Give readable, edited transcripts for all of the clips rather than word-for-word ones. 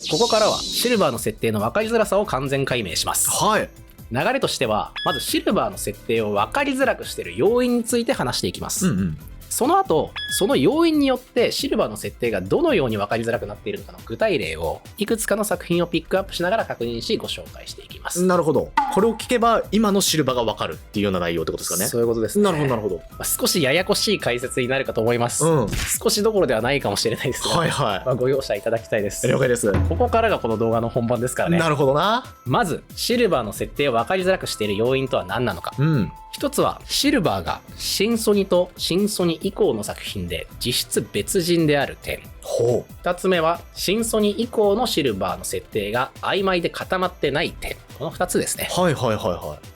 ここからはシルバーの設定の分かりづらさを完全解明します。はい。流れとしては、まずシルバーの設定を分かりづらくしている要因について話していきます。その後、その要因によってシルバーの設定がどのように分かりづらくなっているのかの具体例をいくつかの作品をピックアップしながら確認しご紹介していきます。なるほど。これを聞けば今のシルバーが分かるっていうような内容ってことですかね。そういうことですね。なるほどなるほど。少しややこしい解説になるかと思います。少しどころではないかもしれないですが、ご容赦いただきたいです。了解です。ここからがこの動画の本番ですからね。なるほどな。まずシルバーの設定を分かりづらくしている要因とは何なのか。一つはシルバーが新ソニと新ソニ以降の作品で実質別人である点。二つ目は新ソニ以降のシルバーの設定が曖昧で固まってない点。この2つですね。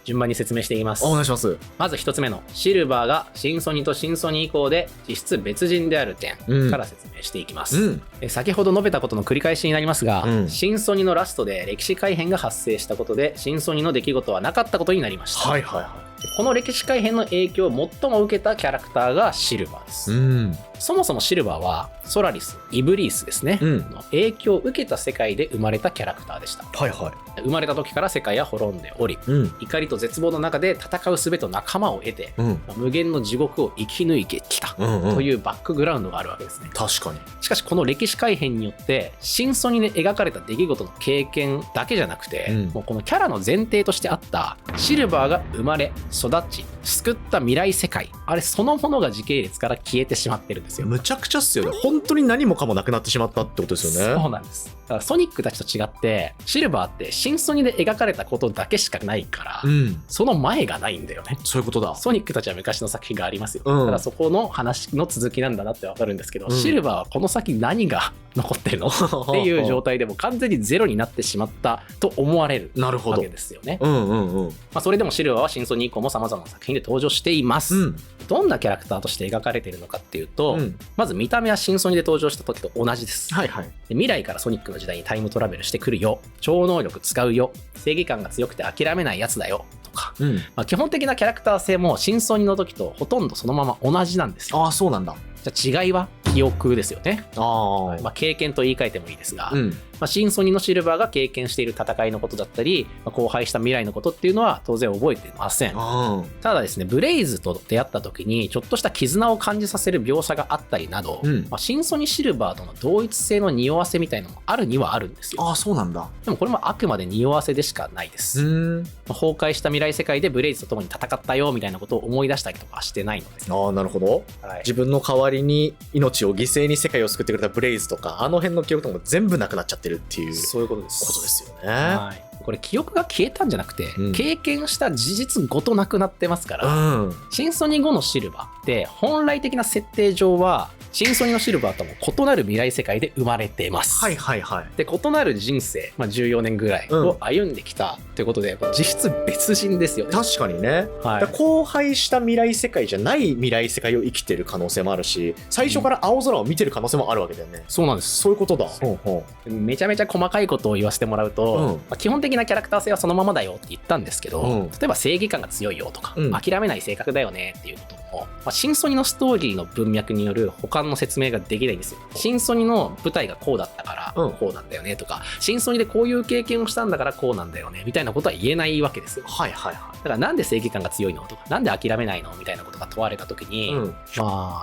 順番に説明していきます。お願いします。まず1つ目のシルバーが新ソニと新ソニ以降で実質別人である点から説明していきます。先ほど述べたことの繰り返しになりますが、新ソニのラストで歴史改変が発生したことで新ソニの出来事はなかったことになりました。この歴史改変の影響を最も受けたキャラクターがシルバーです。そもそもシルバーはソラリス、イブリースですね、の影響を受けた世界で生まれたキャラクターでした。生まれた時から世界は滅んでおり、怒りと絶望の中で戦う術と仲間を得て、無限の地獄を生き抜いてきたというバックグラウンドがあるわけですね。確かに。しかしこの歴史改変によって新ソニで描かれた出来事の経験だけじゃなくて、もうこのキャラの前提としてあったシルバーが生まれ育ち救った未来世界、あれそのものが時系列から消えてしまってるんですよ。むちゃくちゃっすよね。本当に何もかもなくなってしまったってことですよね。そうなんです。だからソニックたちと違ってシルバーって新ソニで描かれたことだけしかないから、その前がないんだよね。そういうことだ。ソニックたちは昔の作品がありますよ。だからそこの話の続きなんだなってわかるんですけど、シルバーはこの先何が残ってるのっていう状態でも完全にゼロになってしまったと思われるわけですよね。それでもシルバーは新ソニ以降も様々な作品で登場しています。どんなキャラクターとして描かれているのかっていうと、まず見た目は新ソニで登場した時と同じです。で未来からソニックの時代にタイムトラベルしてくるよ、超能力使うよ、正義感が強くて諦めないやつだよとか、基本的なキャラクター性も新ソニの時とほとんどそのまま同じなんですよ。そうなんだ。じゃあ違いは記憶ですよね。経験と言い換えてもいいですが、新ソニのシルバーが経験している戦いのことだったり、荒廃した未来のことっていうのは当然覚えていません。ただですね、ブレイズと出会った時にちょっとした絆を感じさせる描写があったりなど、新ソニシルバーとの同一性の匂わせみたいなのもあるにはあるんですよ。そうなんだ。でもこれもあくまで匂わせでしかないです。崩壊した未来世界でブレイズと共に戦ったよみたいなことを思い出したりとかはしてないので。なるほど。自分の代わりに命を犠牲に世界を救ってくれたブレイズとか、あの辺の記憶とかも全部なくなっちゃってるっていう、そういうことです。ことですよね。これ記憶が消えたんじゃなくて、経験した事実ごとなくなってますから、新ソニ後のシルバーって本来的な設定上は新ソニのシルバーとも異なる未来世界で生まれています。で、異なる人生、14年ぐらいを歩んできたということで、実質別人ですよね。確かにね。荒廃した未来世界じゃない未来世界を生きてる可能性もあるし、最初から青空を見てる可能性もあるわけだよね。そうなんです。そういうことだ。めちゃめちゃ細かいことを言わせてもらうと、基本的なキャラクター性はそのままだよって言ったんですけど、例えば正義感が強いよとか、諦めない性格だよねっていうことも、新ソニのストーリーの文脈による他の説明ができないんですよ。新ソニの舞台がこうだったからこうなんだよねとか、新ソニでこういう経験をしたんだからこうなんだよねみたいなことは言えないわけですよ。だからなんで正義感が強いのとか、なんで諦めないのみたいなことが問われた時に、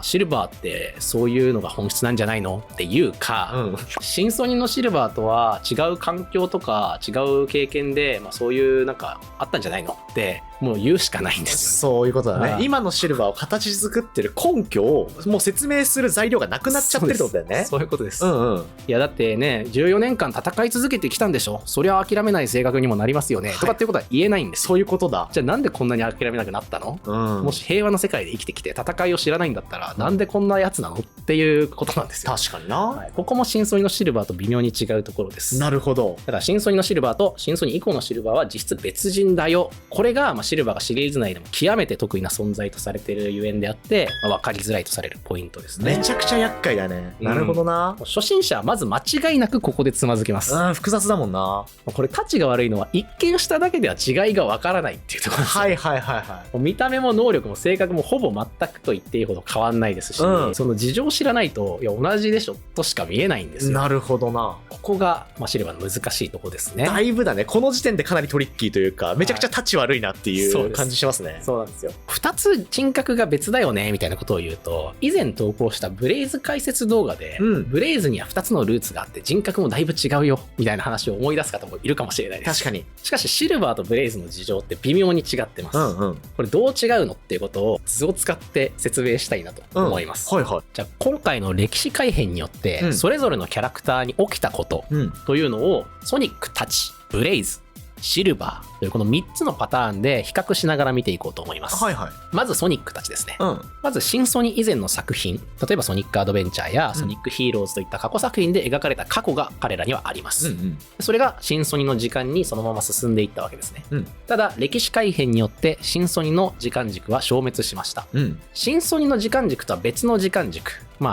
シルバーってそういうのが本質なんじゃないのっていうか、新ソニのシルバーとは違う環境とか違う経験で、そういうなんかあったんじゃないのってもう言うしかないんですよ。そういうことだね。今のシルバーを形作ってる根拠をもう説明する材料がなくなっちゃってるってことだよね。そういうことです。いやだってね、14年間戦い続けてきたんでしょ。そりゃ諦めない性格にもなりますよね、とかっていうことは言えないんです。そういうことだ。じゃあなんでこんなに諦めなくなったの？もし平和な世界で生きてきて戦いを知らないんだったら、なんでこんなやつなのっていうことなんですよ。確かにな。ここも新ソニのシルバーと微妙に違うところです。なるほど。だから新ソニのシルバーと新ソニ以降のシルバーは実質別人だよ。これがシルバーがシリーズ内でも極めて得意な存在とされているゆえんであって、分かりづらいとされるポイントですね。めちゃくちゃ厄介だね。なるほどな。初心者はまず間違いなくここでつまずきます。複雑だもんな。これタチが悪いのは一見しただけでは違いが分からないっていうところです。見た目も能力も性格もほぼ全くと言っていいほど変わんないですし、その事情を知らないと、いや同じでしょとしか見えないんですよ。なるほどな。ここが、シルバーの難しいとこですね。だいぶだね。この時点でかなりトリッキーというか、めちゃくちゃタッチ悪いなっていう感じしますね。そうなんですよ。2つ人格が別だよねみたいなことを言うと、以前投稿したブレイズ解説動画で、ブレイズには2つのルーツがあって人格もだいぶ違うよみたいな話を思い出す方もいるかもしれないです。確かに。しかしシルバーとブレイズの事情って微妙に違ってます。これどう違うのっていうことを図を使って説明したいなと思います。じゃあ今回の歴史改変によってそれぞれのキャラクターに起きたことというのをソニックたち、ブレイズ、シルバーというこの3つのパターンで比較しながら見ていこうと思います。まずソニックたちですね。まず新ソニ以前の作品、例えばソニックアドベンチャーやソニックヒーローズといった過去作品で描かれた過去が彼らにはあります。それが新ソニの時間にそのまま進んでいったわけですね。ただ歴史改変によって新ソニの時間軸は消滅しました。新ソニの時間軸とは別の時間軸、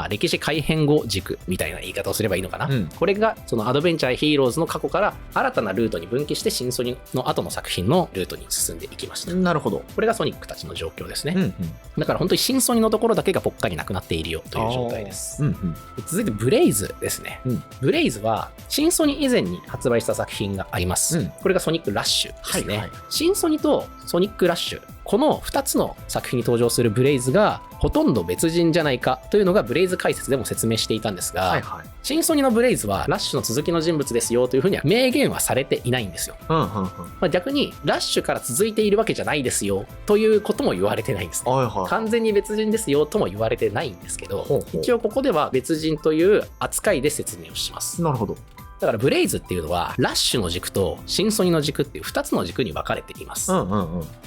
歴史改変後軸みたいな言い方をすればいいのかな。これがそのアドベンチャーヒーローズの過去から新たなルートに分岐して新ソニの後の作品のルートに進んでいきました。なるほど。これがソニックたちの状況ですね。だから本当に新ソニのところだけがぽっかりなくなっているよという状態です。続いてブレイズですね。ブレイズは新ソニ以前に発売した作品があります。これがソニックラッシュですね。新ソニとソニックラッシュ、この2つの作品に登場するブレイズがほとんど別人じゃないかというのがブレイズ解説でも説明していたんですが、新ソニのブレイズはラッシュの続きの人物ですよというふうには明言はされていないんですよ。逆にラッシュから続いているわけじゃないですよということも言われてないんですね。完全に別人ですよとも言われてないんですけど、一応ここでは別人という扱いで説明をします。なるほど。だからブレイズっていうのはラッシュの軸と新ソニの軸っていう2つの軸に分かれています。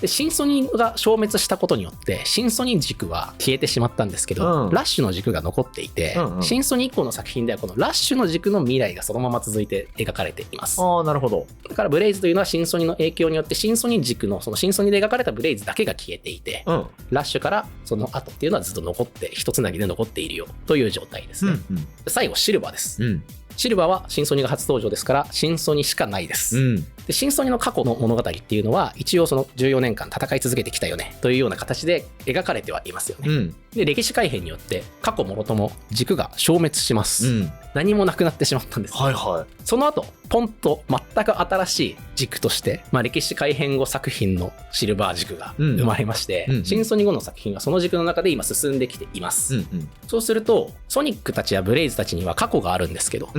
で新ソニが消滅したことによって新ソニ軸は消えてしまったんですけど、ラッシュの軸が残っていて、新ソニ以降の作品ではこのラッシュの軸の未来がそのまま続いて描かれています。なるほど。だからブレイズというのは新ソニの影響によって新ソニ軸のその新ソニで描かれたブレイズだけが消えていて、ラッシュからその後っていうのはずっと残って一つなぎで残っているよという状態ですね。最後シルバーです。シルバーは新ソニが初登場ですから新ソニしかないです。で新ソニの過去の物語っていうのは一応その14年間戦い続けてきたよねというような形で描かれてはいますよね。で歴史改変によって過去もろとも軸が消滅します。何もなくなってしまったんです。その後ポンと全く新しい軸として、歴史改変後作品のシルバー軸が生まれまして、新ソニ後の作品はその軸の中で今進んできています。そうするとソニックたちやブレイズたちには過去があるんですけど、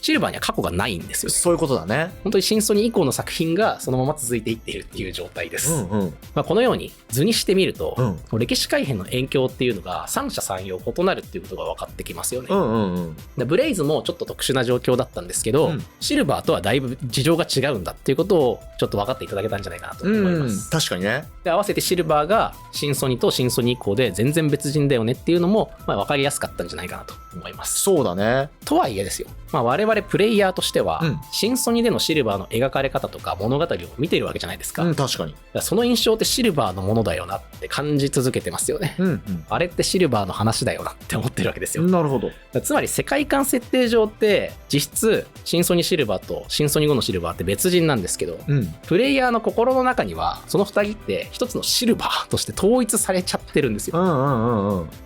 シルバーには過去がないんですよ。そういうことだね。本当に新ソニ以降の作品がそのまま続いていっているっていう状態です。このように図にしてみると、歴史改変の影響っていうのが三者三様異なるっていうことが分かってきますよね。でブレイズもちょっと特殊な状況だったんですけど、シルバーとはだいぶ事情が違うんだっていうことをちょっと分かっていただけたんじゃないかなと思います。確かにね。で合わせてシルバーが新ソニと新ソニ以降で全然別人だよねっていうのも分かりやすかったんじゃないかなと思います。そうだね。とはいえですよ、我々プレイヤーとしては、新ソニでのシルバーの描かれ方とか物語を見ているわけじゃないですか。確かに。その印象ってシルバーのものだよなって感じ続けてますよね。あれってシルバーの話だよなって思ってるわけですよ。なるほど。つまり世界観設定上って実質新ソニシルバーと新ソニ後のシルバーって別人なんですけど、プレイヤーの心の中にはその2人って一つのシルバーとして統一されちゃってるんですよ。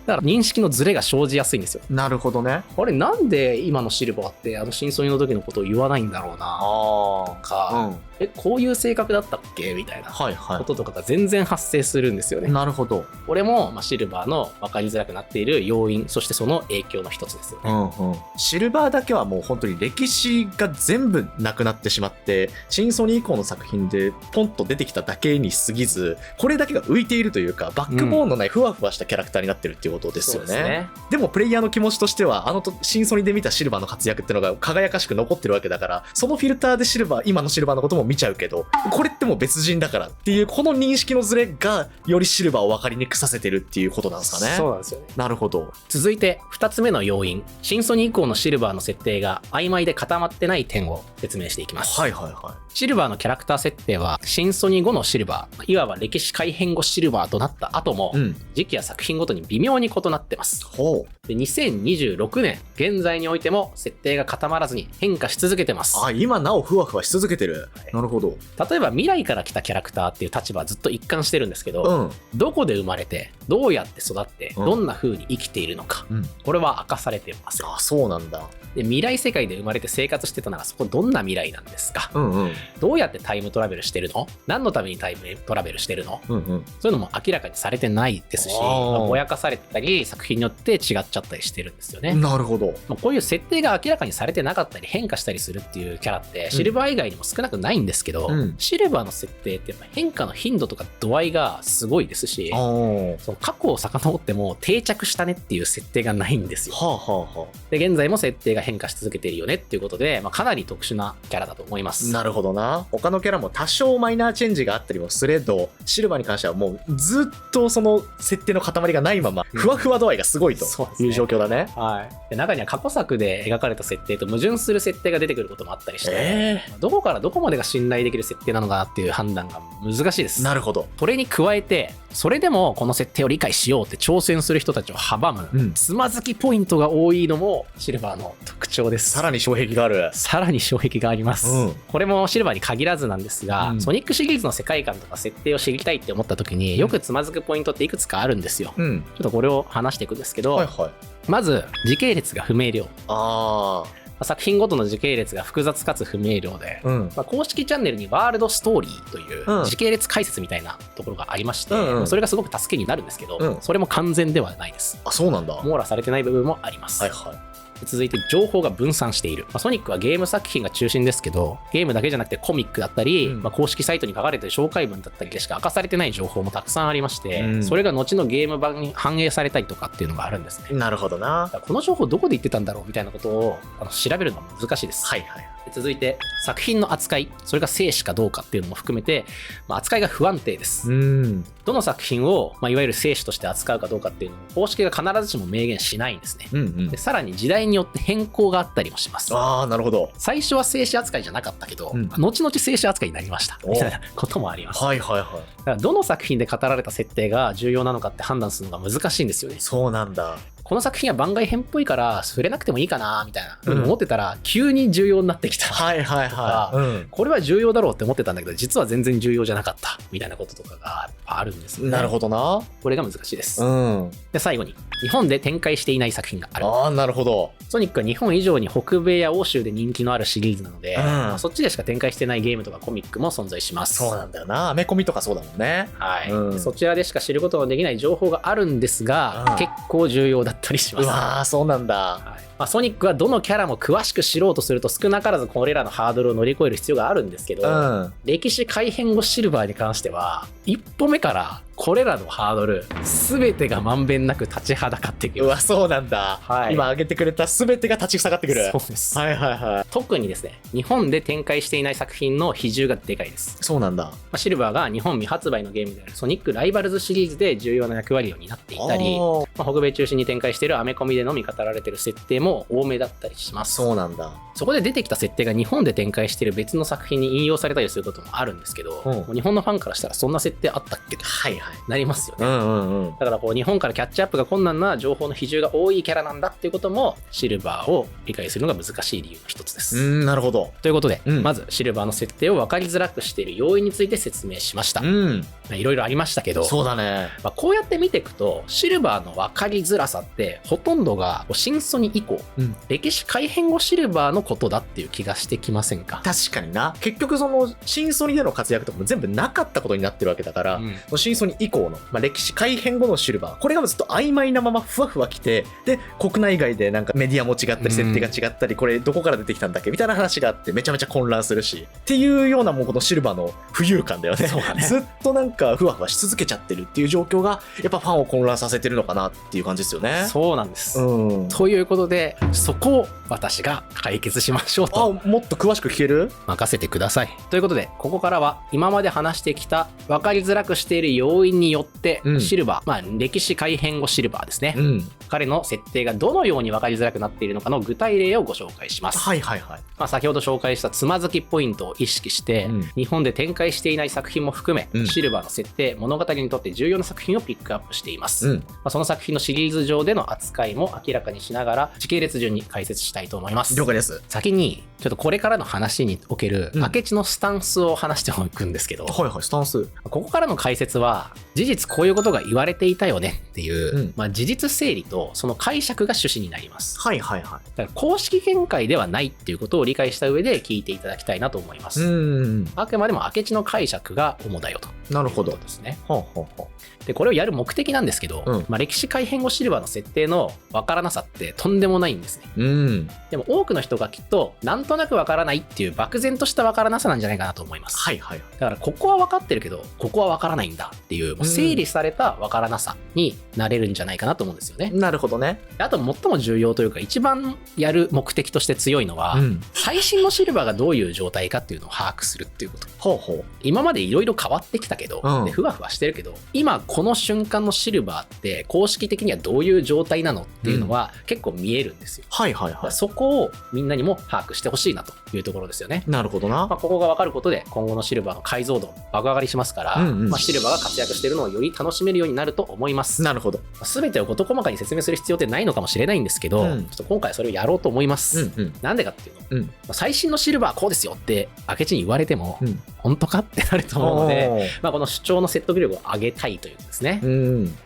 だから認識のズレが生じやすいんですよ。なるほどね。あれなんで今のシルバーって新ソニの時のことを言わないんだろうなとか、こういう性格だったっけみたいなこととかが全然発生するんですよね。なるほど。これもシルバーの分かりづらくなっている要因、そしてその影響の一つですよね。シルバーだけはもう本当に歴史が全部なくなってしまって、新ソニ以降の作品でポンと出てきただけに過ぎず、これだけが浮いているというかバックボーンのないふわふわしたキャラクターになってるっていうことですよね。でもプレイヤーの気持ちとしては新ソニで見たシルバーの活躍っていうのが輝かしく残ってるわけだから、そのフィルターで今のシルバーのことも見ちゃうけど、これってもう別人だからっていうこの認識のズレがよりシルバーを分かりにくさせてるっていうことなんですかね。そうなんですよね。なるほど。続いて2つ目の要因、新ソニ以降のシルバーの設定が曖昧で固まってない点を説明していきます。シルバーのキャラクター設定は新ソニ後のシルバー、いわば歴史改変後シルバーとなった後も、時期や作品ごとに微妙に異なってます。で2026年現在においても設定が固まらずに変化し続けてます。今なおふわふわし続けてる。なるほど。例えば未来から来たキャラクターっていう立場はずっと一貫してるんですけど、どこで生まれてどうやって育ってどんな風に生きているのか、これは明かされてます。そうなんだ。だ。で未来世界で生まれて生活してたならそこどんな未来なんですか、うんうん。どうやってタイムトラベルしてるの、何のためにタイムトラベルしてるの、うんうん。そういうのも明らかにされてないですし、あーぼやかされてたり作品によって違っちゃったりしてるんですよね。なるほど。こういう設定が明らかにされてなかったり変化したりするっていうキャラってシルバー以外にも少なくないんですけど、シルバーの設定ってやっぱ変化の頻度とか度合いがすごいですし、その過去を遡っても定着したねっていう設定がないんですよ。で現在も設定が変化し続けているよねっていうことで、かなり特殊なキャラだと思います。なるほどな。他のキャラも多少マイナーチェンジがあったりもすれど、シルバーに関してはもうずっとその設定の塊がないままふわふわ度合いがすごいという状況だね。で中には過去作で描かれた設定と矛盾する設定が出てくることもあったりして、どこからどこまでが信頼できる設定なのかなっていう判断が難しいです。なるほど。それに加えてそれでもこの設定を理解しようって挑戦する人たちを阻む、つまずきポイントが多いのもシルバーの特徴です。さらに障壁がある。さらに障壁があります、これもシルバーに限らずなんですが、ソニックシリーズの世界観とか設定を知りたいって思った時によくつまずくポイントっていくつかあるんですよ、ちょっとこれを話していくんですけど、まず時系列が不明瞭。作品ごとの時系列が複雑かつ不明瞭で、公式チャンネルにワールドストーリーという時系列解説みたいなところがありまして、それがすごく助けになるんですけど、それも完全ではないです。あ、そうなんだ。網羅されてない部分もあります。続いて情報が分散している、ソニックはゲーム作品が中心ですけど、ゲームだけじゃなくてコミックだったり、公式サイトに書かれている紹介文だったりでしか明かされてない情報もたくさんありまして、それが後のゲーム版に反映されたりとかっていうのがあるんですね。なるほどな。この情報どこで言ってたんだろうみたいなことを調べるのは難しいです。続いて作品の扱い、それが生死かどうかっていうのも含めて、扱いが不安定です。どの作品を、いわゆる生死として扱うかどうかっていうのを公式が必ずしも明言しないんですね。でさらに時代によって変更があったりもします。なるほど。最初は生死扱いじゃなかったけど、後々生死扱いになりましたみたいなこともあります。だからどの作品で語られた設定が重要なのかって判断するのが難しいんですよね。そうなんだ。この作品は番外編っぽいから触れなくてもいいかなみたいなふうに思ってたら、急に重要になってきたとか、これは重要だろうって思ってたんだけど実は全然重要じゃなかったみたいなこととかがやっぱあるんですよね。なるほどな。これが難しいです。で最後に日本で展開していない作品がある。なるほど。ソニックは日本以上に北米や欧州で人気のあるシリーズなので、そっちでしか展開してないゲームとかコミックも存在します。そうなんだよな。アメコミとかそうだもんね。そちらでしか知ることができない情報があるんですが、結構重要だったりします。そうなんだ。ソニックはどのキャラも詳しく知ろうとすると少なからずこれらのハードルを乗り越える必要があるんですけど、歴史改変後シルバーに関しては一歩目からこれらのハードル全てがまんべんなく立ちはだかってくる。そうなんだ。今挙げてくれた全てが立ちふさがってくる。そうです。特にですね、日本で展開していない作品の比重がでかいです。そうなんだ。シルバーが日本未発売のゲームであるソニックライバルズシリーズで重要な役割を担っていたり、北米中心に展開しているアメコミでのみ語られている設定も多めだったりします。そうなんだ。そこで出てきた設定が日本で展開している別の作品に引用されたりすることもあるんですけど、日本のファンからしたらそんな設定あったっけとなりますよね。だから日本からキャッチアップが困難な情報の比重が多いキャラなんだっていうこともシルバーを理解するのが難しい理由の一つです。なるほど。ということで、まずシルバーの設定を分かりづらくしている要因について説明しました。いろいろありましたけど、そうだね。こうやって見ていくとシルバーの分かりづらさってほとんどが新ソニ以降、歴史改変後シルバーのことだっていう気がしてきませんか？確かにな。結局その新ソニでの活躍とかも全部なかったことになってるわけだから、新ソニ以降の、歴史改変後のシルバー、これがずっと曖昧なままふわふわきて、で国内外でなんかメディアも違ったり設定が違ったり、これどこから出てきたんだっけみたいな話があってめちゃめちゃ混乱するしっていうような、もうこのシルバーの浮遊感だよね。ずっとなんかふわふわし続けちゃってるっていう状況がやっぱファンを混乱させてるのかなっていう感じですよね。そうなんです、ということでそこを私が解決しましょうと。もっと詳しく聞ける？任せてください。ということでここからは今まで話してきた分かりづらくしている要因によって、シルバー、歴史改変後シルバーですね、彼の設定がどのように分かりづらくなっているのかの具体例をご紹介します。先ほど紹介したつまずきポイントを意識して、日本で展開していない作品も含め、シルバーの設定、物語にとって重要な作品をピックアップしています。その作品のシリーズ上での扱いも明らかにしながら時系列順に解説したいと思います。了解です。先にちょっとこれからの話における明智のスタンスを話しておくんですけど、スタンス。ここからの解説は事実こういうことが言われていたよねっていう、うん事実整理とその解釈が趣旨になります。はいはいはだから公式見解ではないっていうことを理解した上で聞いていただきたいなと思いまい。す。あくまでも明智の解釈が主だよと。なるほどですね。ほうほうほでこれをやる目的なんですけど、歴史改変後シルバーの設定の分からなさってとんでもないんですね。でも多くの人がきっとなんとなく分からないっていう漠然とした分からなさなんじゃないかなと思います。はいはい。だからここは分かってるけどここは分からないんだっていう、もう整理された分からなさになれるんじゃないかなと思うんですよね。なるほどね。あと最も重要というか一番やる目的として強いのは、最新のシルバーがどういう状態かっていうのを把握するっていうこと。ほうほう。今までいろいろ変わってきたけど、でふわふわしてるけど、今この瞬間のシルバーって公式的にはどういう状態なのっていうのは結構見えるんですよ。はいはいはい。そこをみんなにも把握してほしいなというところですよね。なるほどな。ここが分かることで今後のシルバーの解像度爆上がりしますから、シルバーが活躍しているのをより楽しめるようになると思います。なるほど。全てを事細かに説明する必要ってないのかもしれないんですけど、ちょっと今回それをやろうと思います。なんでかっていうの、最新のシルバーはこうですよって明智に言われても、本当かってなると思うので、この主張の説得力を上げたいというですね。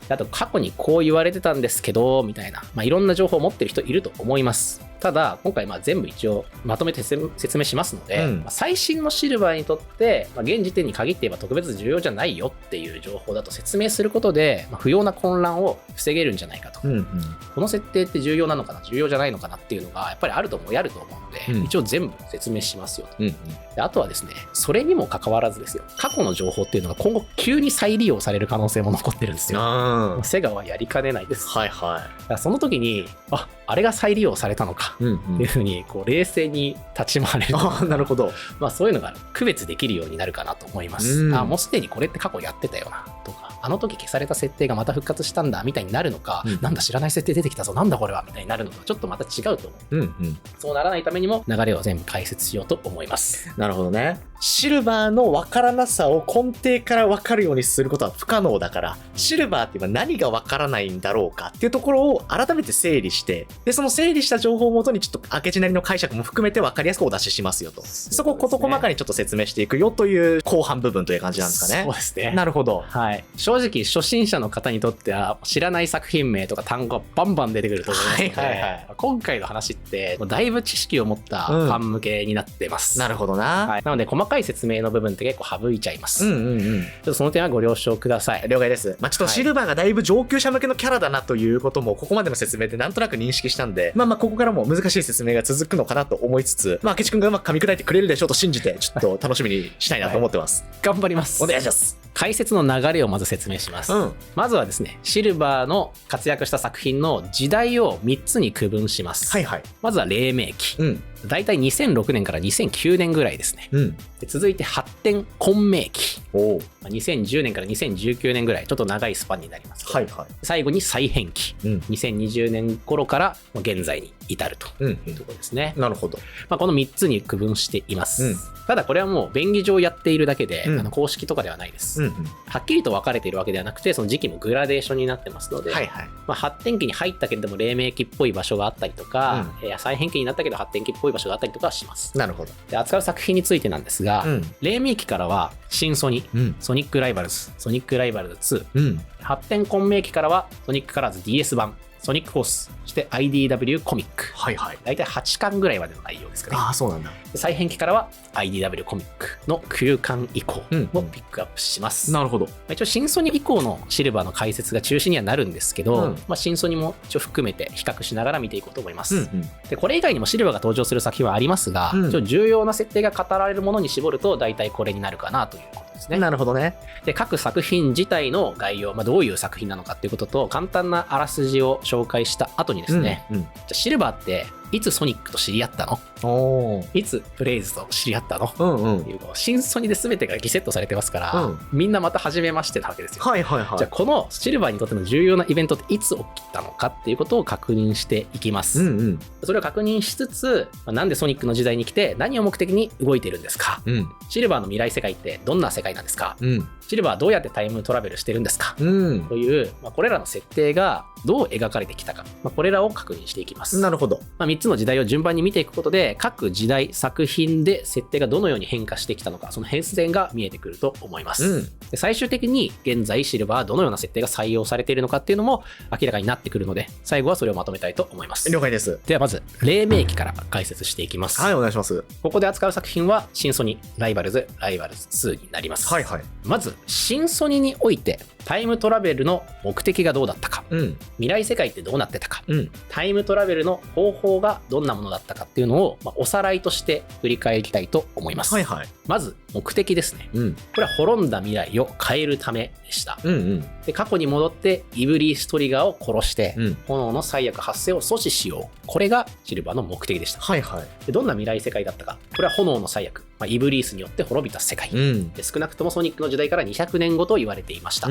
あと過去にこう言われてたんですけどみたいな、いろんな情報を持ってる人いると思います。ただ今回全部一応まとめて説明しますので、最新のシルバーにとって、現時点に限って言えば特別重要じゃないよっていう情報だと説明することで、不要な混乱を防げるんじゃないかと、この設定って重要なのかな重要じゃないのかなっていうのがやっぱりあると思うので、一応全部説明しますよと、であとはですね、それにもかかわらずですよ、過去の情報っていうのが今後急に再利用される可能性も残ってるんですよ。セガはやりかねないです。はいはい。だからその時にあれが再利用されたのかっていうふうに冷静に立ち回れる。なるほど。そういうのが区別できるようになるかなと思います。もうすでにこれって過去やってたよなとか、あの時消された設定がまた復活したんだみたいになるのか、なんだ知らない設定出てきたぞなんだこれはみたいになるのかちょっとまた違うと思う。そうならないためにも流れを全部解説しようと思います。なるほどね。シルバーの分からなさを根底から分かるようにすることは不可能だから、シルバーって今何が分からないんだろうかっていうところを改めて整理して、でその整理した情報をもとにちょっと明智なりの解釈も含めて分かりやすくお出ししますよと。そこを事細かにちょっと説明していくよという後半部分という感じなんですかね。そうですね。なるほど。はい。正直初心者の方にとっては知らない作品名とか単語がバンバン出てくると思いますので、今回の話ってだいぶ知識を持ったファン向けになってます。なるほどな。なので細かい説明の部分って結構省いちゃいます。ちょっとその点はご了承ください。了解です。ちょっとシルバーがだいぶ上級者向けのキャラだなということもここまでの説明でなんとなく認識したんで、ここからも難しい説明が続くのかなと思いつつ、明智くんがうまく噛み砕いてくれるでしょうと信じて、ちょっと楽しみにしたいなと思ってます。頑張ります。お願いします。解説の流れをまず説明します。まずはですね、シルバーの活躍した作品の時代を3つに区分します。まずは黎明期。だいたい2006年から2009年ぐらいですね。で続いて発展混迷期。2010年から2019年ぐらい、ちょっと長いスパンになります。最後に再編期。2020年頃から現在に至るというところですね。なるほど。この3つに区分しています。ただこれはもう便宜上やっているだけで、公式とかではないです。はっきりと分かれているわけではなくて、その時期もグラデーションになってますので、発展期に入ったけれども黎明期っぽい場所があったりとか、再編期になったけど発展期っぽい場所があったりとかします。なるほど。で扱う作品についてなんですが、黎明期からは新ソニ、ソニックライバルズ、ソニックライバルズ2、発展混迷期からはソニックカラーズ DS 版、ソニックフォース、そして IDW コミック。大体8巻ぐらいまでの内容ですかね。そうなんだ。再編期からは IDW コミックの9巻以降をピックアップします。なるほど。一応新ソニ以降のシルバーの解説が中心にはなるんですけど、新ソニも一応含めて比較しながら見ていこうと思います。でこれ以外にもシルバーが登場する作品はありますが、一応重要な設定が語られるものに絞ると大体これになるかなということですね。なるほどね。で各作品自体の概要、どういう作品なのかっていうことと簡単なあらすじを紹介した後にですね、じゃあシルバーっていつソニックと知り合ったの？いつブレイズと知り合ったの？っていう新ソニで全てがリセットされてますから、みんなまた初めましてなわけですよ。じゃあこのシルバーにとっての重要なイベントっていつ起きたのかっていうことを確認していきます。それを確認しつつ、なんでソニックの時代に来て何を目的に動いているんですか？シルバーの未来世界ってどんな世界なんですか？シルバーはどうやってタイムトラベルしてるんですか、うん。という、これらの設定がどう描かれてきたか、これらを確認していきます。なるほど。3つの時代を順番に見ていくことで、各時代作品で設定がどのように変化してきたのか、その変遷が見えてくると思います。で最終的に現在シルバーはどのような設定が採用されているのかっていうのも明らかになってくるので、最後はそれをまとめたいと思います。了解です。ではまず黎明期から解説していきます。はい、お願いします。ここで扱う作品は新ソニ、ライバルズ、ライバルズ2になります。はいはい。まず新ソニにおいてタイムトラベルの目的がどうだったか、未来世界ってどうなってたか、タイムトラベルの方法がどんなものだったかっていうのを、おさらいとして振り返りたいと思います。はいはい。まず目的ですね。これは滅んだ未来を変えるためでした。で過去に戻ってイブリーストリガーを殺して、炎の最悪発生を阻止しよう。これがシルバーの目的でした。はいはい。でどんな未来世界だったか。これは炎の最悪、イブリースによって滅びた世界、で少なくともソニックの時代から200年後と言われていました。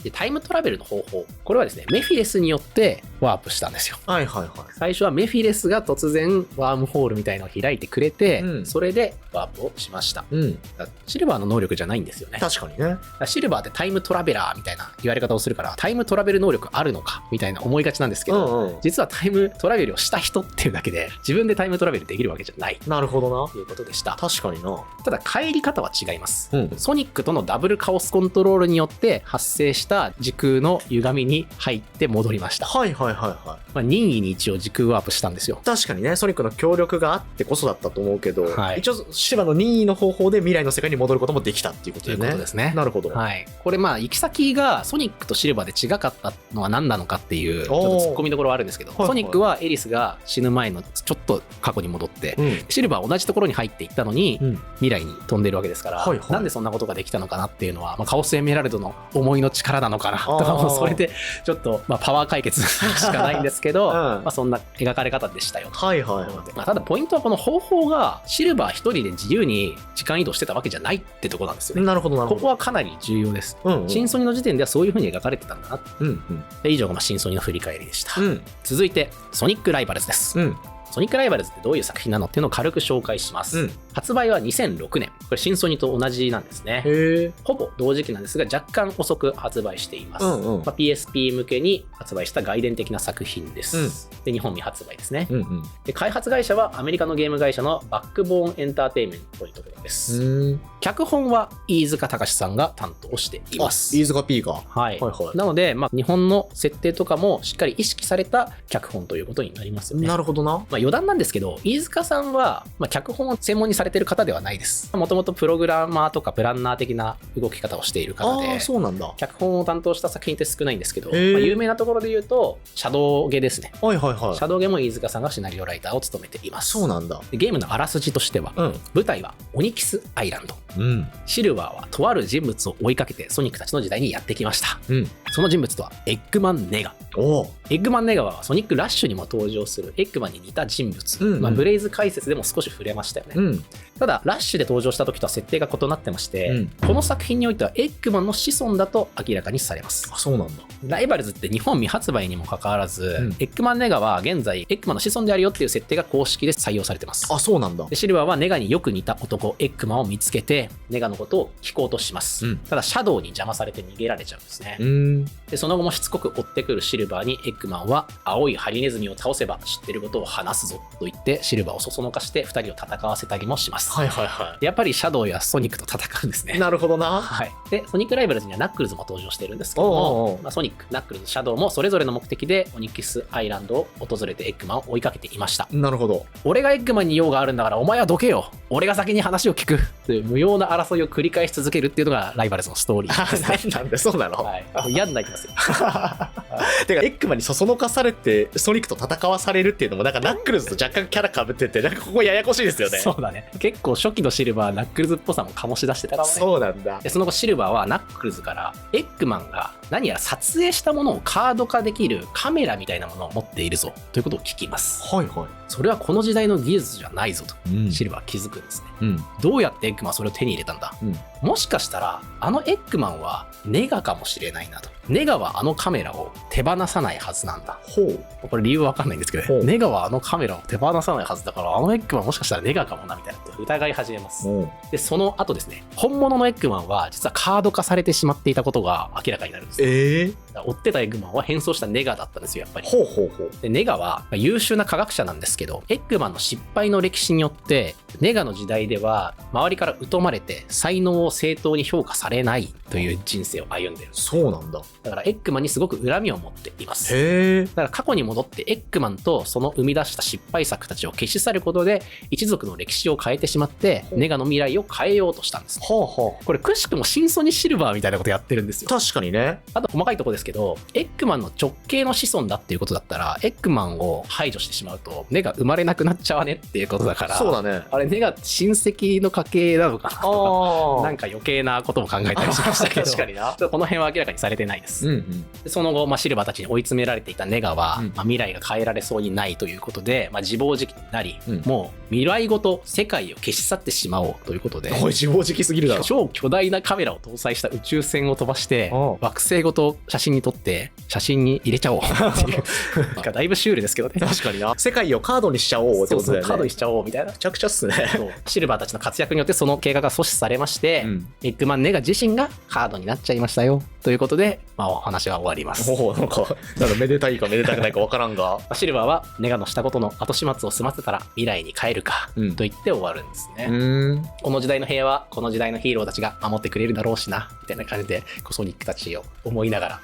でタイムトラベルの方法、これはですね、メフィレスによってワープしたんですよ。はいはいはい。最初はメフィレスが突然ワームホールみたいなのを開いてくれて、それでワープをしました。シルバーの能力じゃないんですよね。確かにね。シルバーってタイムトラベラーみたいな言われ方をするから、タイムトラベル能力あるのかみたいな思いがちなんですけど、実はタイムトラベルをした人っていうだけで自分でタイムトラベルできるわけじゃない。なるほどな。ということでした。確かにな。ただ帰り方は違います。ソニックとのダブルカオスコントロールによって発生した時空の歪みに入って戻りました。はいはいはいはい。任意に一応時空ワープしたんですよ。確かにね、ソニックの協力があってこそだったと思うけど、一応シルバーの任意の方法で未来の世界に戻ることもできたっていうことですね。ということですね。なるほど。はい。これ行き先がソニックとシルバーで違かったのは何なのかっていうちょっと突っ込みどころはあるんですけど、ソニックはエリスが死ぬ前のちょっと過去に戻って、シルバーは同じところに入っていったのに、未来に飛んでるわけですから、なんでそんなことができたのかなっていうのは、カオスエメラルドの思いの力なのかなとか、もうそれでちょっとパワー解決しかないんですけど、そんな描かれ方でしたよ。はいはいはい。ただポイントはこの方法がシルバー一人で自由に時間移動してたわけじゃないってところなんですよね。なるほどなるほど。ここはかなり重要です。新ソニの時点ではそういう風に描かれてたんだな。で以上が新ソニの振り返りでした。続いてソニックライバルズです。ソニックライバルズってどういう作品なのっていうのを軽く紹介します。発売は2006年。これ新ソニと同じなんですね。ほぼ同時期なんですが若干遅く発売しています。PSP 向けに発売した外伝的な作品です。で日本未発売ですね。で開発会社はアメリカのゲーム会社のバックボーンエンターテインメントというところです。脚本は飯塚隆さんが担当しています。飯塚 P が。はいはいはい。なので、日本の設定とかもしっかり意識された脚本ということになりますよね。なるほどな。余談なんですけど、飯塚さんは、脚本を専門にされてる方ではないです。もともとプログラマーとかプランナー的な動き方をしている方で、そうなんだ。脚本を担当した作品って少ないんですけど、有名なところで言うと、シャドウゲですね。はいはいはい。シャドウゲも飯塚さんがシナリオライターを務めています。そうなんだ。ゲームのあらすじとしては、舞台はオニキスアイランド。シルバーはとある人物を追いかけてソニックたちの時代にやってきました。その人物とはエッグマン・ネガ。エッグマン・ネガはソニックラッシュにも登場するエッグマンに似た人物。ブレイズ解説でも少し触れましたよね。ただラッシュで登場した時とは設定が異なってまして、この作品においてはエッグマンの子孫だと明らかにされます。そうなんだ。ライバルズって日本未発売にもかかわらず、エッグマン・ネガは現在エッグマンの子孫であるよっていう設定が公式で採用されてます。そうなんだ。でシルバーはネガによく似た男エッグマンを見つけてネガのことを聞こうとします。ただシャドウに邪魔されて逃げられちゃうんですね。でその後もしつこく追ってくるシルバーにエッグマンは青いハリネズミを倒せば知ってることを話すぞと言ってシルバーをそそのかして2人を戦わせたりもします。やっぱりシャドウやソニックと戦うんですね。なるほどな。でソニックライバルズにはナックルズも登場しているんですけども、ソニック、ナックルズ、シャドウもそれぞれの目的でオニキスアイランドを訪れてエッグマンを追いかけていました。なるほど。俺がエッグマンに用があるんだからお前はどけよ、俺が先に話を聞くという無用な争いを繰り返し続けるっていうのがライバルズのストーリーですね。なんでそうなの。嫌になりますよ。てかエッグマンにそそのかされてソニックと戦わされるっていうのもなんかナックルズと若干キャラかぶってて、なんかここややこしいですよね。そうだね。結構初期のシルバーナックルズっぽさも醸し出してたからね。そうなんだ。でその後シルバーはナックルズからエッグマンが何やら撮影したものをカード化できるカメラみたいなものを持っているぞということを聞きます。それはこの時代の技術じゃないぞと、シルバーは気づくんですね。どうやってエッグマンはそれを手に入れたんだ、もしかしたらあのエッグマンはネガかもしれないなと。ネガはあのカメラを手放さないはずなんだ。これ理由わかんないんですけど、ネガはあのカメラを手放さないはずだから、あのエッグマンもしかしたらネガかもなみたいなことを疑い始めます。でその後ですね、本物のエッグマンは実はカード化されてしまっていたことが明らかになるんです。追ってたエッグマンは変装したネガだったんですよ、やっぱり。でネガは優秀な科学者なんですけど、エッグマンの失敗の歴史によってネガの時代では周りから疎まれて才能を正当に評価されないという人生を歩んでる。そうなんだ。だからエッグマンにすごく恨みを持っています。だから過去に戻ってエッグマンとその生み出した失敗作たちを消し去ることで一族の歴史を変えてしまってネガの未来を変えようとしたんです。これくしくも真相にシルバーみたいなことやってるんですよ。確かにね。あと細かいところですけど、エッグマンの直系の子孫だっていうことだったらエッグマンを排除してしまうとネガ生まれなくなっちゃわねっていうことだから、そうだね。あれネガ親戚の家系なのかなとか、なんか余計なことも考えたりしましたけど確かにな。この辺は明らかにされてないです。でその後、シルバーたちに追い詰められていたネガは、未来が変えられそうにないということで、自暴自棄になり、もう未来ごと世界を消し去ってしまおうということで、自暴自棄すぎるだろ。超巨大なカメラを搭載した宇宙船を飛ばして惑星ごと写真に撮って写真に入れちゃおうっていうだいぶシュールですけどね。確かにな。世界をカードにしちゃおうってことだよね。カードにしちゃおうみたいな。めちゃくちゃっすね。シルバーたちの活躍によってその計画が阻止されまして、エッグマンネガ自身がカードになっちゃいましたよということで、お話は終わります。なんかめでたいかめでたくないか分からんがシルバーはネガのしたことの後始末を済ませたら未来に帰るかと言って終わるんですね。この時代の平和、この時代のヒーローたちが守ってくれるだろうしなみたいな感じでソニックたちを思いながら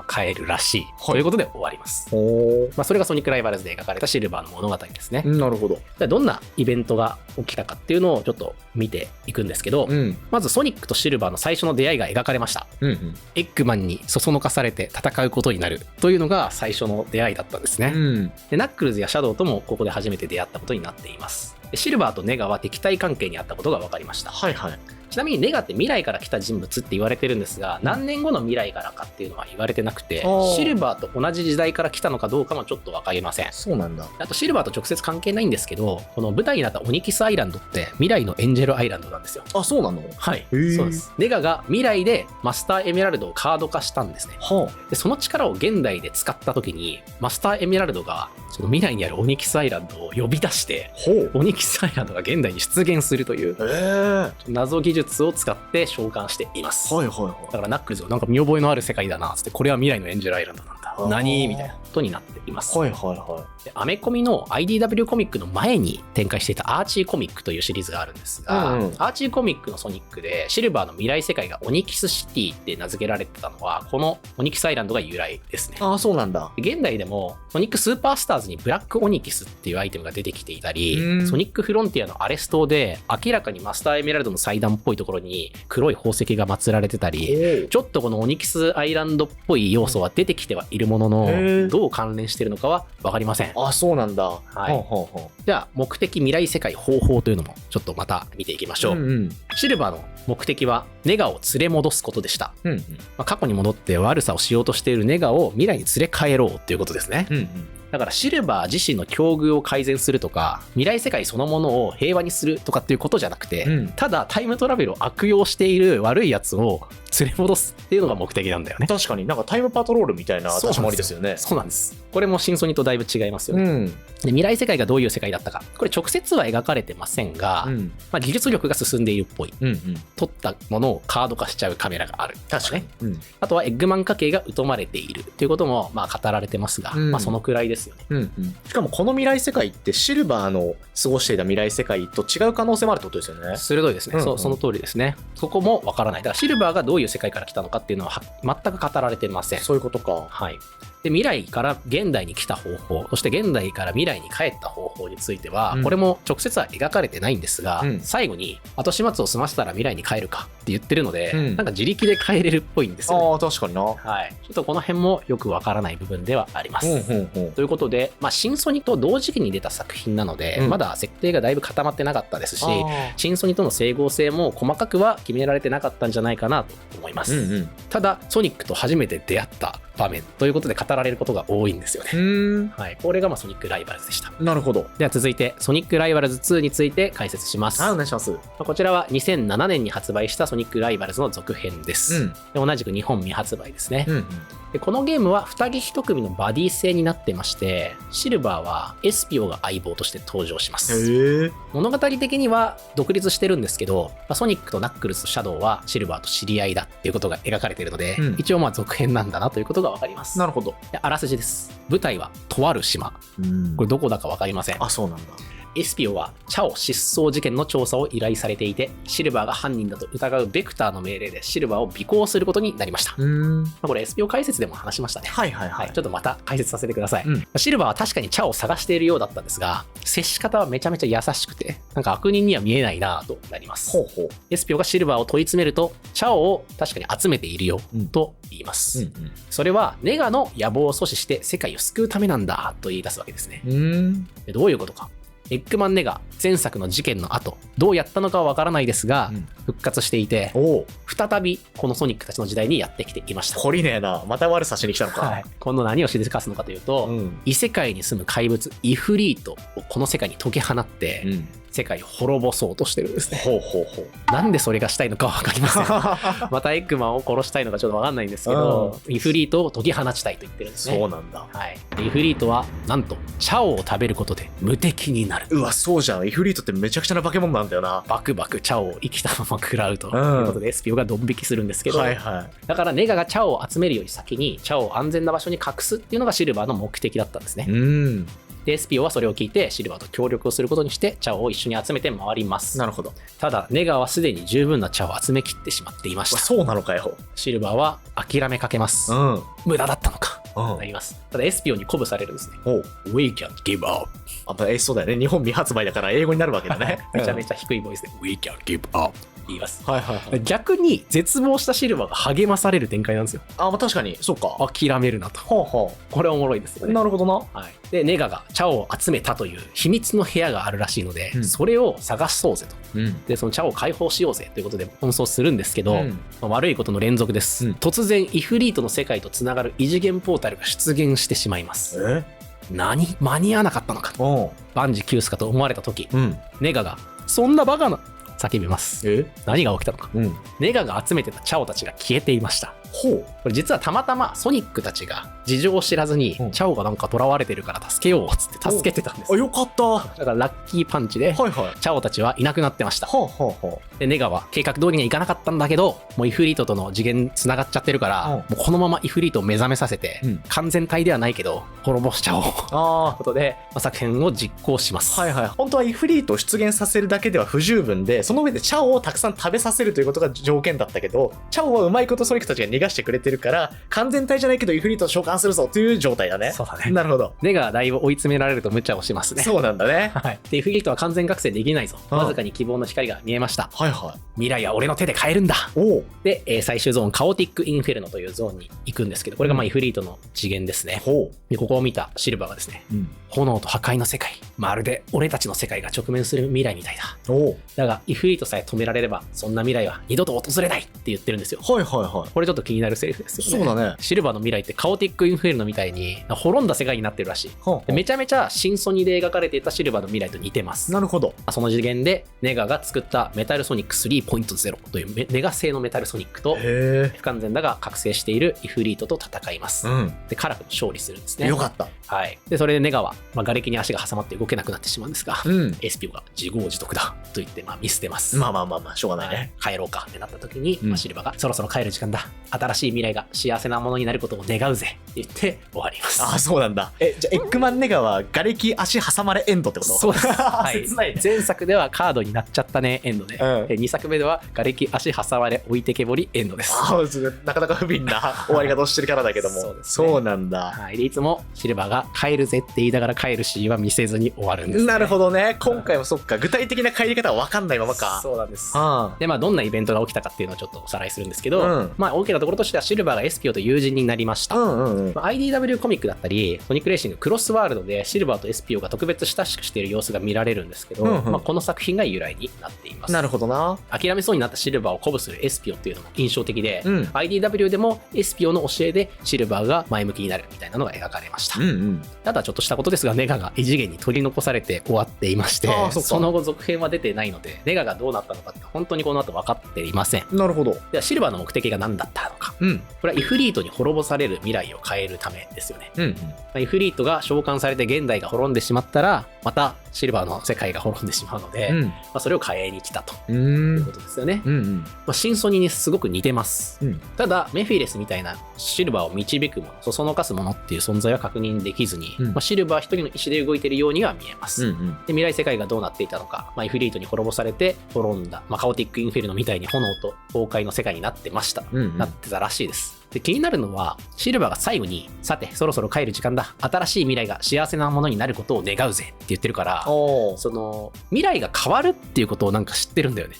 帰るらしいということで終わります。それがソニックライバルズで描かれたシルバーの物語ですね。なるほど。どんなイベントが起きたかっていうのをちょっと見ていくんですけど、まずソニックとシルバーの最初の出会いが描かれました。エッグマンにそそのかされて戦うことになるというのが最初の出会いだったんですね。でナックルズやシャドウともここで初めて出会ったことになっています。でシルバーとネガは敵対関係にあったことが分かりました。ちなみにネガって未来から来た人物って言われてるんですが、何年後の未来からかっていうのは言われてなくて、シルバーと同じ時代から来たのかどうかもちょっと分かりません。そうなんだ。あとシルバーと直接関係ないんですけど、この舞台になったオニキスアイランドって未来のエンジェルアイランドなんですよ。あ、そうなの？はい、そうです。ネガが未来でマスターエメラルドをカード化したんですね。でその力を現代で使った時にマスターエメラルドがその未来にあるオニキスアイランドを呼び出してオニキスアイランドが現代に出現するという謎技術を使って召喚しています。だからナックルズがなんか見覚えのある世界だなっつって、これは未来のエンジェルアイランドなんだ何みたいなことになっています。でアメコミの IDW コミックの前に展開していたアーチーコミックというシリーズがあるんですが、アーチーコミックのソニックでシルバーの未来世界がオニキスシティって名付けられてたのはこのオニキスアイランドが由来ですね。ああ、そうなんだ。現代でもソニックスーパースターズにブラックオニキスっていうアイテムが出てきていたり、ソニックフロンティアのアレス島で明らかにマスターエメラルドの祭壇っぽいところに黒い宝石が祀られてたり、ちょっとこのオニキスアイランドっぽい要素は出てきてはいるものの、どう関連しているのかは分かりません。あ、そうなんだ。じゃあ目的未来世界方法というのもちょっとまた見ていきましょう。シルバーの目的はネガを連れ戻すことでした。過去に戻って悪さをしようとしているネガを未来に連れ帰ろうということですね。だからシルバー自身の境遇を改善するとか未来世界そのものを平和にするとかっていうことじゃなくて、ただタイムトラベルを悪用している悪いやつを連れ戻すっていうのが目的なんだよね。確かになんかタイムパトロールみたいな始まりですよね。そうなんです。これも真相にとだいぶ違いますよね。で未来世界がどういう世界だったか、これ直接は描かれてませんが、技術力が進んでいるっぽい、撮ったものをカード化しちゃうカメラがある、確かに、あとはエッグマン家系が疎まれているっていうことも語られてますが、そのくらいですよね。しかもこの未来世界ってシルバーの過ごしていた未来世界と違う可能性もあるってことですよね。鋭いですね。その通りですね。そこもわからない。だからシルバーがどういう世界から来たのかっていうのは全く語られてません。そういうことか。はい。で未来から現代に来た方法、そして現代から未来に帰った方法については、これも直接は描かれてないんですが、最後に後始末を済ませたら未来に帰るかって言ってるので、なんか自力で帰れるっぽいんですよね。ああ、確かにな。はい。ちょっとこの辺もよくわからない部分ではあります。ということで、新ソニと同時期に出た作品なので、まだ設定がだいぶ固まってなかったですし、新ソニとの整合性も細かくは決められてなかったんじゃないかなと思います。ただソニックと初めて出会った場面ということで語られることが多いんですよね。はい、これがソニックライバルズでした。なるほど。では続いてソニックライバルズ2について解説します。お願いします。こちらは2007年に発売したソニックライバルズの続編です。で同じく日本未発売ですね。でこのゲームは2人1組のバディ制になってまして、シルバーはエスピオが相棒として登場します。物語的には独立してるんですけど、ソニックとナックルズとシャドウはシルバーと知り合いだっていうことが描かれているので、一応続編なんだなということが分かります。なるほど。あらすじです。舞台はとある島。これどこだか分かりません。あ、そうなんだ。エスピオはチャオ失踪事件の調査を依頼されていて、シルバーが犯人だと疑うベクターの命令でシルバーを尾行することになりました。これエスピオ解説でも話しましたね。はい。ちょっとまた解説させてください。シルバーは確かにチャオを探しているようだったんですが、接し方はめちゃめちゃ優しくて、悪人には見えないなとなります。エスピオがシルバーを問い詰めると、チャオを確かに集めているよと言います。それはネガの野望を阻止して世界を救うためなんだと言い出すわけですね。どういうことか。エッグマンネガ前作の事件の後どうやったのかはわからないですが、復活していて再びこのソニックたちの時代にやってきていました。懲りねえな、また悪さしに来たのか。今度何をしでかすのかというと、異世界に住む怪物イフリートをこの世界に解き放って、世界を滅ぼそうとしてるんですね。なんでそれがしたいのかは分かりません。またエッグマンを殺したいのかちょっと分かんないんですけど、イフリートを解き放ちたいと言ってるんですね。そうなんだ。イフリートはなんとチャオを食べることで無敵になる。うわ、そうじゃん。イフリートってめちゃくちゃな化け物なんだよな。バクバクチャオを生きたまま食らうということで、エスピオがドン引きするんですけど、だからネガがチャオを集めるより先にチャオを安全な場所に隠すっていうのがシルバーの目的だったんですね。でエスピオはそれを聞いてシルバーと協力をすることにしてチャオを一緒に集めて回ります。なるほど。ただネガはすでに十分なチャオを集めきってしまっていました。そうなのかよ。シルバーは諦めかけます。無駄だったのかとなります。ただエスピオに鼓舞されるんですね。We can give up。そうだよね。日本未発売だから英語になるわけだね。めちゃめちゃ低いボイスで We can give up言います。逆に絶望したシルバーが励まされる展開なんですよ。確かにそうか。諦めるなと。これはおもろいですよね。なるほどな。でネガがチャオを集めたという秘密の部屋があるらしいので、それを探そうぜと。でそのチャオを解放しようぜということで奔走するんですけど、悪いことの連続です。突然イフリートの世界とつながる異次元ポータルが出現してしまいます。何間に合わなかったのかと万事休すかと思われた時、ネガがそんなバカな叫びます。何が起きたのか。ネガが集めてたチャオたちが消えていました。これ実はたまたまソニックたちが事情を知らずに、チャオがなんか囚われてるから助けようっつって助けてたんです。よかった。だからラッキーパンチで、チャオたちはいなくなってました。でネガは計画通りにはいかなかったんだけど、もうイフリートとの次元つながっちゃってるから、もうこのままイフリートを目覚めさせて、完全体ではないけど滅ぼしちゃおうということで、作品を実行します。本当はイフリートを出現させるだけでは不十分で、その上でチャオをたくさん食べさせるということが条件だったけど、チャオはうまいことソニックたちが逃がしてくれてるから、完全体じゃないけどイフリートを召喚するぞという状態だね。そうだね。なるほど。ネガがだいぶ追い詰められると無茶をしますね。そうなんだね。でイフリートは完全覚醒できないぞ。わずかに希望の光が見えました。未来は俺の手で変えるんだ。で、最終ゾーンカオティックインフェルノというゾーンに行くんですけど、これがイフリートの次元ですね。でここを見たシルバーがですね、炎と破壊の世界、まるで俺たちの世界が直面する未来みたいだ。だがイフリートさえ止められればそんな未来は二度と訪れないって言ってるんですよ。これちょっと気になるセリフですよね。そうだね。シルバーの未来ってカオティックインフェルノみたいに滅んだ世界になってるらしい。めちゃめちゃ新ソニーで描かれていたシルバーの未来と似てます。なるほど。その次元でネガが作ったメタルソニック 3.0 というネガ製のメタルソニックと不完全だが覚醒しているイフリートと戦います。でカラフル勝利するんですね。よかった。でそれでネガは、瓦礫に足が挟まって動けなくなってしまうんですが、エスピオが自業自得だと言って見捨てます。しょうがないね。帰ろうかってなった時に、シルバーがそろそろ帰る時間だ。新しい未来が幸せなものになることを願うぜって言って終わります。そうなんだ。じゃあエッグマンネガは瓦礫足挟まれエンドってこと？そうです。切ないね。前作ではカードになっちゃったねエンドで、2作目では瓦礫足挟まれ置いてけぼりエンドです。なかなか不憫な終わり方をしてるからだけども。そうなんだ。でいつもシルバーが帰るぜって言いながら帰るシーンは見せずに終わるんです。なるほどね。今回もそっか、具体的な帰り方は分かんないままか。そうなんです。でどんなイベントが起きたかっていうのをちょっとおさらいするんですけど、大きなところろとしてはシルバーがエスピオと友人になりました。IDW コミックだったりソニックレーシングクロスワールドでシルバーとエスピオが特別親しくしている様子が見られるんですけど、この作品が由来になっています。なるほどな。諦めそうになったシルバーを鼓舞するエスピオっていうのも印象的で、IDW でもエスピオの教えでシルバーが前向きになるみたいなのが描かれました。ただちょっとしたことですが、ネガが異次元に取り残されて終わっていまして、その後続編は出てないので、ネガがどうなったのかって本当にこの後分かっていません。なるほど。ではシルバーの目的が何だったのか、これはイフリートに滅ぼされる未来を変えるためですよね。イフリートが召喚されて現代が滅んでしまったら、またシルバーの世界が滅んでしまうので、それを変えに来たということですよね。新ソニにすごく似てます。ただメフィレスみたいなシルバーを導くもの、そそのかすものっていう存在は確認できずに、シルバー一人の意思で動いているようには見えます。で未来世界がどうなっていたのか、イフリートに滅ぼされて滅んだ、カオティックインフェルノみたいに炎と崩壊の世界になってました、なってたらしいです。で気になるのはシルバーが最後にさてそろそろ帰る時間だ、新しい未来が幸せなものになることを願うぜって言ってるから、その未来が変わるっていうことをなんか知ってるんだよね。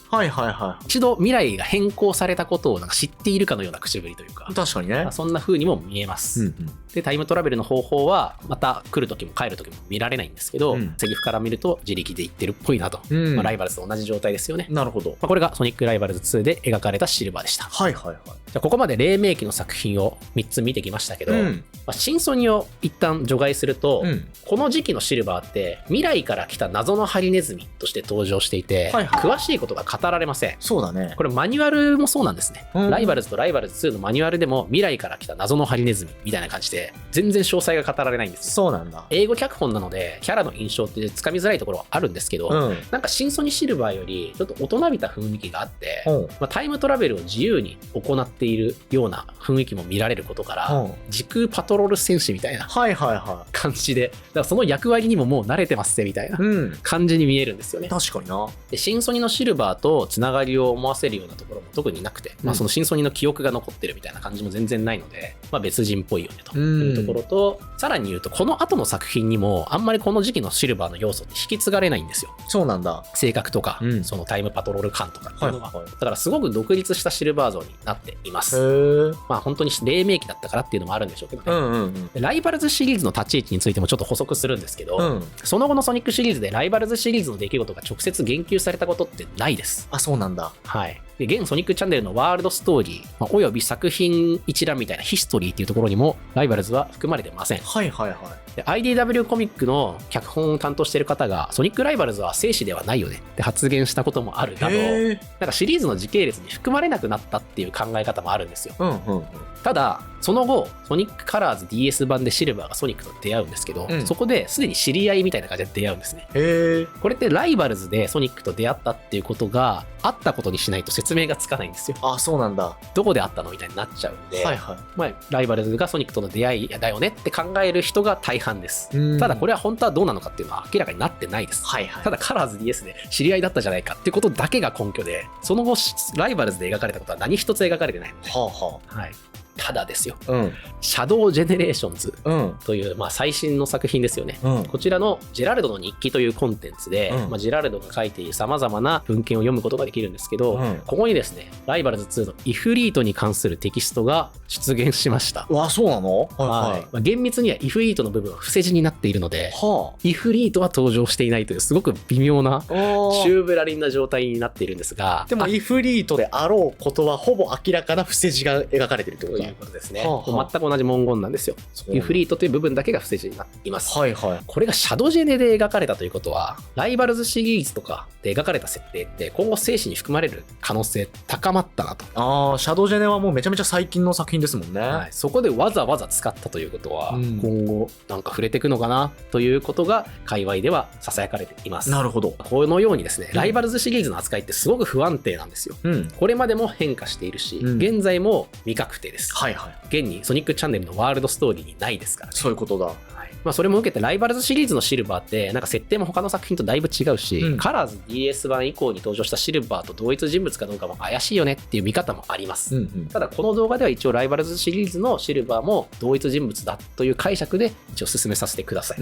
一度未来が変更されたことをなんか知っているかのような口ぶりというか、確かにね、そんな風にも見えます。でタイムトラベルの方法はまた来る時も帰る時も見られないんですけど、セリフから見ると自力で言ってるっぽいなと、ライバルズと同じ状態ですよね。なるほど。これがソニックライバルズ2で描かれたシルバーでした。じゃあここまで黎明期の作品を3つ見てきましたけど、新ソニを一旦除外すると、この時期のシルバーって未来から来た謎のハリネズミとして登場していて、詳しいことが語られません。そうだね。これマニュアルもそうなんですね。ライバルズとライバルズ2のマニュアルでも未来から来た謎のハリネズミみたいな感じで全然詳細が語られないんです。そうなんだ。英語脚本なのでキャラの印象ってつかみづらいところはあるんですけど、なんか新ソニシルバーよりちょっと大人びた雰囲気があって、タイムトラベルを自由に行っているような雰囲気も見られることから、時空パトロール戦士みたいな感じで、だからその役割にももう慣れてますぜみたいな感じに見えるんですよね。確かにな。で新ソニのシルバーとつながりを思わせるようなところも特になくて、その新ソニの記憶が残ってるみたいな感じも全然ないので、別人っぽいよねというところと、さらに言うとこの後の作品にもあんまりこの時期のシルバーの要素って引き継がれないんですよ。そうなんだ。性格とか、そのタイムパトロール感とかっていうのは、だからすごく独立したシルバー像になっています。本当に黎明期だったからっていうのもあるんでしょうけどね。ライバルズシリーズの立ち位置についてもちょっと補足するんですけど、その後のソニックシリーズでライバルズシリーズの出来事が直接言及されたことってないです。あ、そうなんだ。で現ソニックチャンネルのワールドストーリー、および作品一覧みたいなヒストリーっていうところにもライバルズは含まれてません。で IDW コミックの脚本を担当している方がソニックライバルズは生死ではないよねって発言したこともあるなど、なんかシリーズの時系列に含まれなくなったっていう考え方もあるんですよ。ただその後ソニックカラーズ DS 版でシルバーがソニックと出会うんですけど、そこですでに知り合いみたいな感じで出会うんですね。これってライバルズでソニックと出会ったっていうことがあったことにしないと説明がつかないんですよ。あ、そうなんだ。どこで会ったのみたいになっちゃうんで、ライバルズがソニックとの出会いだよねって考える人が大半です。ただこれは本当はどうなのかっていうのは明らかになってないです。ただカラーズ DS で知り合いだったじゃないかっていうことだけが根拠で、その後ライバルズで描かれたことは何一つ描かれてないので、ただですよ、シャドウジェネレーションズという、最新の作品ですよね。こちらのジェラルドの日記というコンテンツで、ジェラルドが書いている様々な文献を読むことができるんですけど、ここにですねライバルズ2のイフリートに関するテキストが出現しました。そうなの？厳密にはイフリートの部分は伏せ字になっているので、イフリートは登場していないというすごく微妙なチューブラリンな状態になっているんですが、でもイフリートであろうことはほぼ明らかな伏せ字が描かれているってことということですね。全く同じ文言なんですよ。イフリートという部分だけが伏せ字になっています。これがシャドウジェネで描かれたということは、ライバルズシリーズとかで描かれた設定って今後生死に含まれる可能性高まったなと。シャドウジェネはもうめちゃめちゃ最近の作品ですもんね。そこでわざわざ使ったということは、今後なんか触れていくのかなということが界隈では囁かれています。なるほど。このようにですね、ライバルズシリーズの扱いってすごく不安定なんですよ。これまでも変化しているし、現在も未確定です。現にソニックチャンネルのワールドストーリーにないですからね。そういうことだ。それも受けてライバルズシリーズのシルバーってなんか設定も他の作品とだいぶ違うし、カラーズ DS 版以降に登場したシルバーと同一人物かどうかも怪しいよねっていう見方もあります。ただこの動画では一応ライバルズシリーズのシルバーも同一人物だという解釈で一応進めさせてください。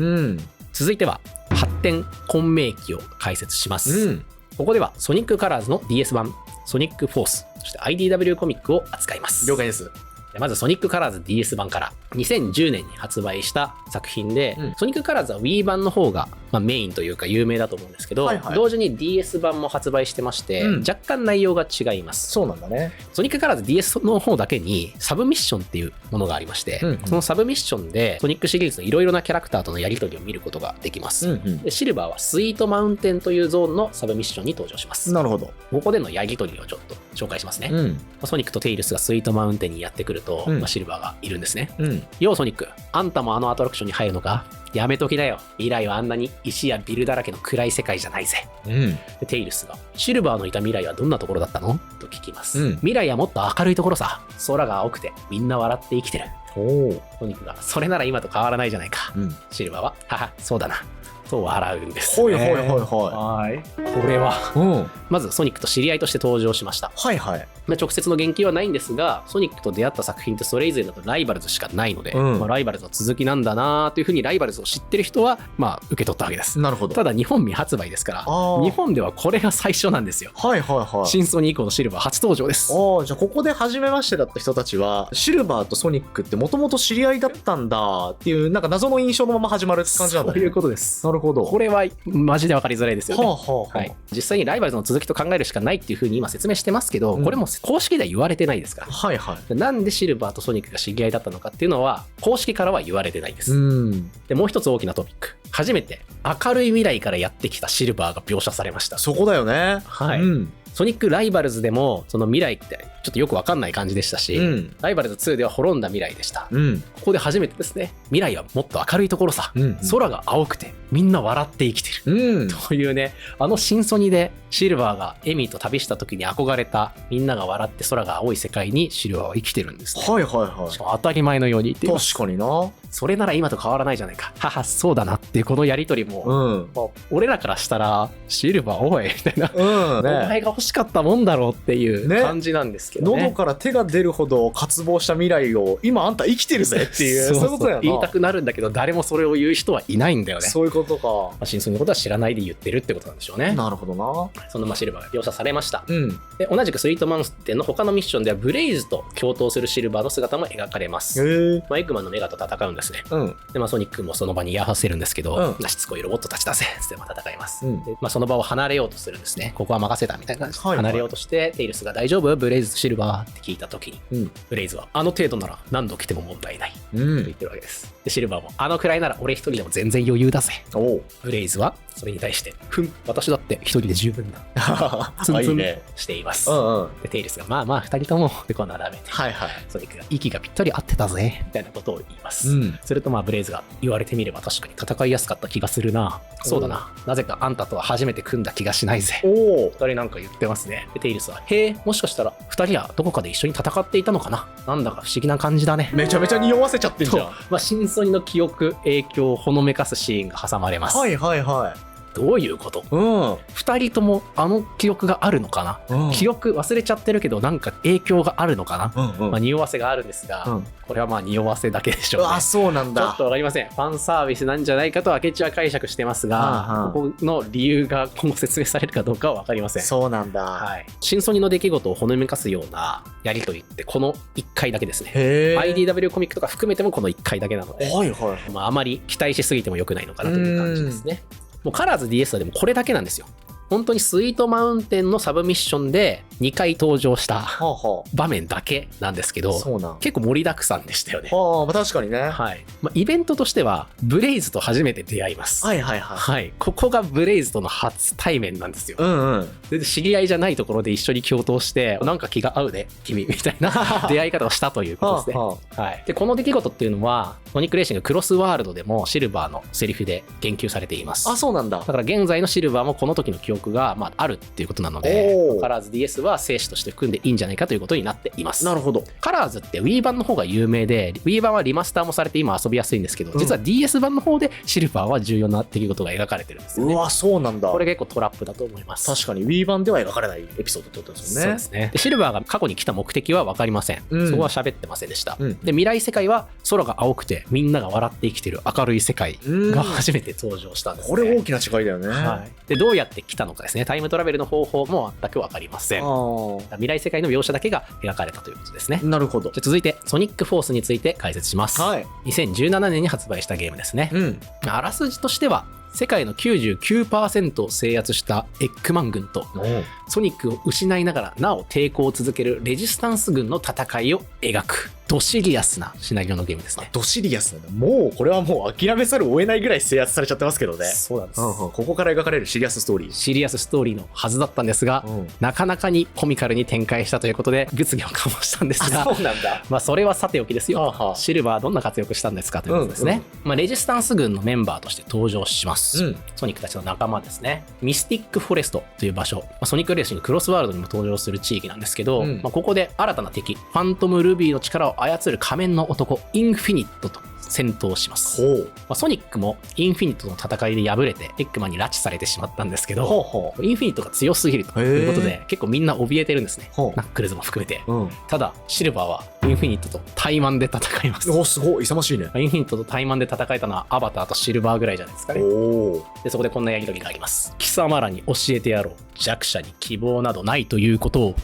続いては発展混迷期を解説します。ここではソニックカラーズの DS 版ソニックフォース、そして IDW コミックを扱います。了解です。まずソニックカラーズ DS 版から2010年に発売した作品で、ソニックカラーズは Wii 版の方が、メインというか有名だと思うんですけど、同時に DS 版も発売してまして、若干内容が違います。そうなんだね。ソニックカラーズ DS の方だけにサブミッションっていうものがありまして、そのサブミッションでソニックシリーズのいろいろなキャラクターとのやり取りを見ることができます。でシルバーはスイートマウンテンというゾーンのサブミッションに登場します。なるほど。ここでのやり取りをちょっと紹介しますね。ソニックとテイルスがスイートマウンテンにやってくると、シルバーがいるんですね。ようソニック、あんたもあのアトラクションに入るのか？やめときだよ。未来はあんなに石やビルだらけの暗い世界じゃないぜ。でテイルスが、シルバーのいた未来はどんなところだったの？と聞きます。未来はもっと明るいところさ。空が青くてみんな笑って生きてる。ソニックが、それなら今と変わらないじゃないか。シルバーは、はは、そうだな。と笑うんです、ね。はい。これは、まずソニックと知り合いとして登場しました。直接の言及はないんですが、ソニックと出会った作品ってそれ以前だとライバルズしかないので、ライバルズの続きなんだなというふうにライバルズを知ってる人は受け取ったわけです。なるほど。ただ日本未発売ですから、日本ではこれが最初なんですよ。新ソニー以降のシルバー初登場です。じゃあここで初めましてだった人たちは、シルバーとソニックってもともと知り合いだったんだっていうなんか謎の印象のまま始まる感じなんだね。そういうことです。なるほど。これはマジで分かりづらいですよね。実際にライバルズの続きと考えるしかないっていうふうに今説明してますけど、これも公式では言われてないですから。なんでシルバーとソニックが知り合いだったのかっていうのは公式からは言われてないです。でもう一つ大きなトピック、初めて明るい未来からやってきたシルバーが描写されました。そこだよね。ソニックライバルズでもその未来ってちょっとよく分かんない感じでしたし、ライバルズ2では滅んだ未来でした。ここで初めてですね、未来はもっと明るいところさ、空が青くてみんな笑って生きてる、というね、新ソニでシルバーがエミーと旅した時に憧れたみんなが笑って空が青い世界にシルバーは生きてるんですね。しかも当たり前のように言っています。確かにな。それなら今と変わらないじゃないか。はは、そうだなっていうこのやりとりも、俺らからしたらシルバーおいみたいな、お前が欲しかったもんだろうっていう感じなんですけどね。喉から手が出るほど渇望した未来を今あんた生きてるぜっていう、そういうことだよな。言いたくなるんだけど誰もそれを言う人はいないんだよね。そういうことか。真相のことは知らないで言ってるってことなんでしょうね。なるほどな。そのシルバーが描写されました。で同じくスイートマウンテンの他のミッションではブレイズと共闘するシルバーの姿も描かれます。エッグマンのメガと戦うんですね。でソニックもその場に居合わせるんですけど、しつこいロボットたちだぜっつって戦います。でその場を離れようとするんですね。ここは任せたみたいな感じで離れようとして、テイルスが大丈夫？ブレイズとシルバーって聞いた時に、ブレイズはあの程度なら何度来ても問題ないと言ってるわけです。でシルバーもあのくらいなら俺一人でも全然余裕だぜ。ブレイズはそれに対して私だって一人で十分だツンツンしています。でテイルスがまあまあ二人ともでこう並べて、ソニックが息がぴったり合ってたぜみたいなことを言います。するとブレイズが言われてみれば確かに戦いやすかった気がするな。そうだな。なぜかあんたとは初めて組んだ気がしないぜ。二人なんか言ってますね。でテイルスはへえ、もしかしたら二人はどこかで一緒に戦っていたのかな。なんだか不思議な感じだね。めちゃめちゃ匂わせちゃってんじゃん。新ソニの記憶影響をほのめかすシーンが挟まれます。どういうこと？2人ともあの記憶があるのかな、記憶忘れちゃってるけどなんか影響があるのかな、匂わせがあるんですが、これは匂わせだけでしょうね。そうなんだ。ちょっとわかりません。ファンサービスなんじゃないかと明智は解釈してますが、ここの理由が今後説明されるかどうかはわかりません。そうなんだ。新ソニの出来事をほのめかすようなやりとりってこの1回だけですね。IDW コミックとか含めてもこの1回だけなので、あまり期待しすぎても良くないのかなという感じですね。もうカラーズ DS はでもこれだけなんですよ。本当にスイートマウンテンのサブミッションで2回登場した場面だけなんですけど、結構盛りだくさんでしたよね。確かにね。イベントとしてはブレイズと初めて出会います。ここがブレイズとの初対面なんですよ。で知り合いじゃないところで一緒に共闘してなんか気が合うね君みたいな出会い方をしたということですね。でこの出来事っていうのはソニックレーシングクロスワールドでもシルバーのセリフで言及されています。そうなんだ。だから現在のシルバーもこの時の記憶があるっていうことなので、カラーズ DS は生死として組んでいいんじゃないかということになっています。なるほど。カラーズって Wii 版の方が有名で Wii 版はリマスターもされて今遊びやすいんですけど、実は DS 版の方でシルバーは重要な出来事が描かれてるんですよね。そうなんだ。これ結構トラップだと思います。確かに Wii 版では描かれないエピソードってことですよね。そうですね。でシルバーが過去に来た目的は分かりません。そこは喋ってませんでした。で未来世界は空が青くてみんなが笑って生きてる明るい世界が初めて登場したんですね。これ大きな違いだよね。でどうやって来たののかですね、タイムトラベルの方法も全く分かりません。未来世界の描写だけが描かれたということですね。なるほど。じゃ続いてソニックフォースについて解説します。2017年に発売したゲームですね。あらすじとしては、世界の 99% を制圧したエッグマン軍とソニックを失いながらなお抵抗を続けるレジスタンス軍の戦いを描くドシリアスなシナリオのゲームですね。ドシリアスなんだ。もうこれはもう諦めざるを得ないぐらい制圧されちゃってますけどね。そうなんです、ここから描かれるシリアスストーリー。シリアスストーリーのはずだったんですが、なかなかにコミカルに展開したということで物議を醸したんですが、そうなんだ。まあそれはさておきですよ。シルバーはどんな活躍したんですかということですね。レジスタンス軍のメンバーとして登場します、ソニックたちの仲間ですね。ミスティックフォレストという場所、ソニックレーシングクロスワールドにも登場する地域なんですけど、ここで新たな敵ファントムルビーの力を操る仮面の男インフィニットと戦闘します。ソニックもインフィニットの戦いで敗れてエッグマンに拉致されてしまったんですけど、インフィニットが強すぎるということで結構みんな怯えてるんですね、ナックルズも含めて。ただシルバーはインフィニットと対マンで戦います。すごい勇ましいね。インフィニットと対マンで戦えたのはアバターとシルバーぐらいじゃないですかね。でそこでこんなやり取りがあります。貴様らに教えてやろう、弱者に希望などないということを、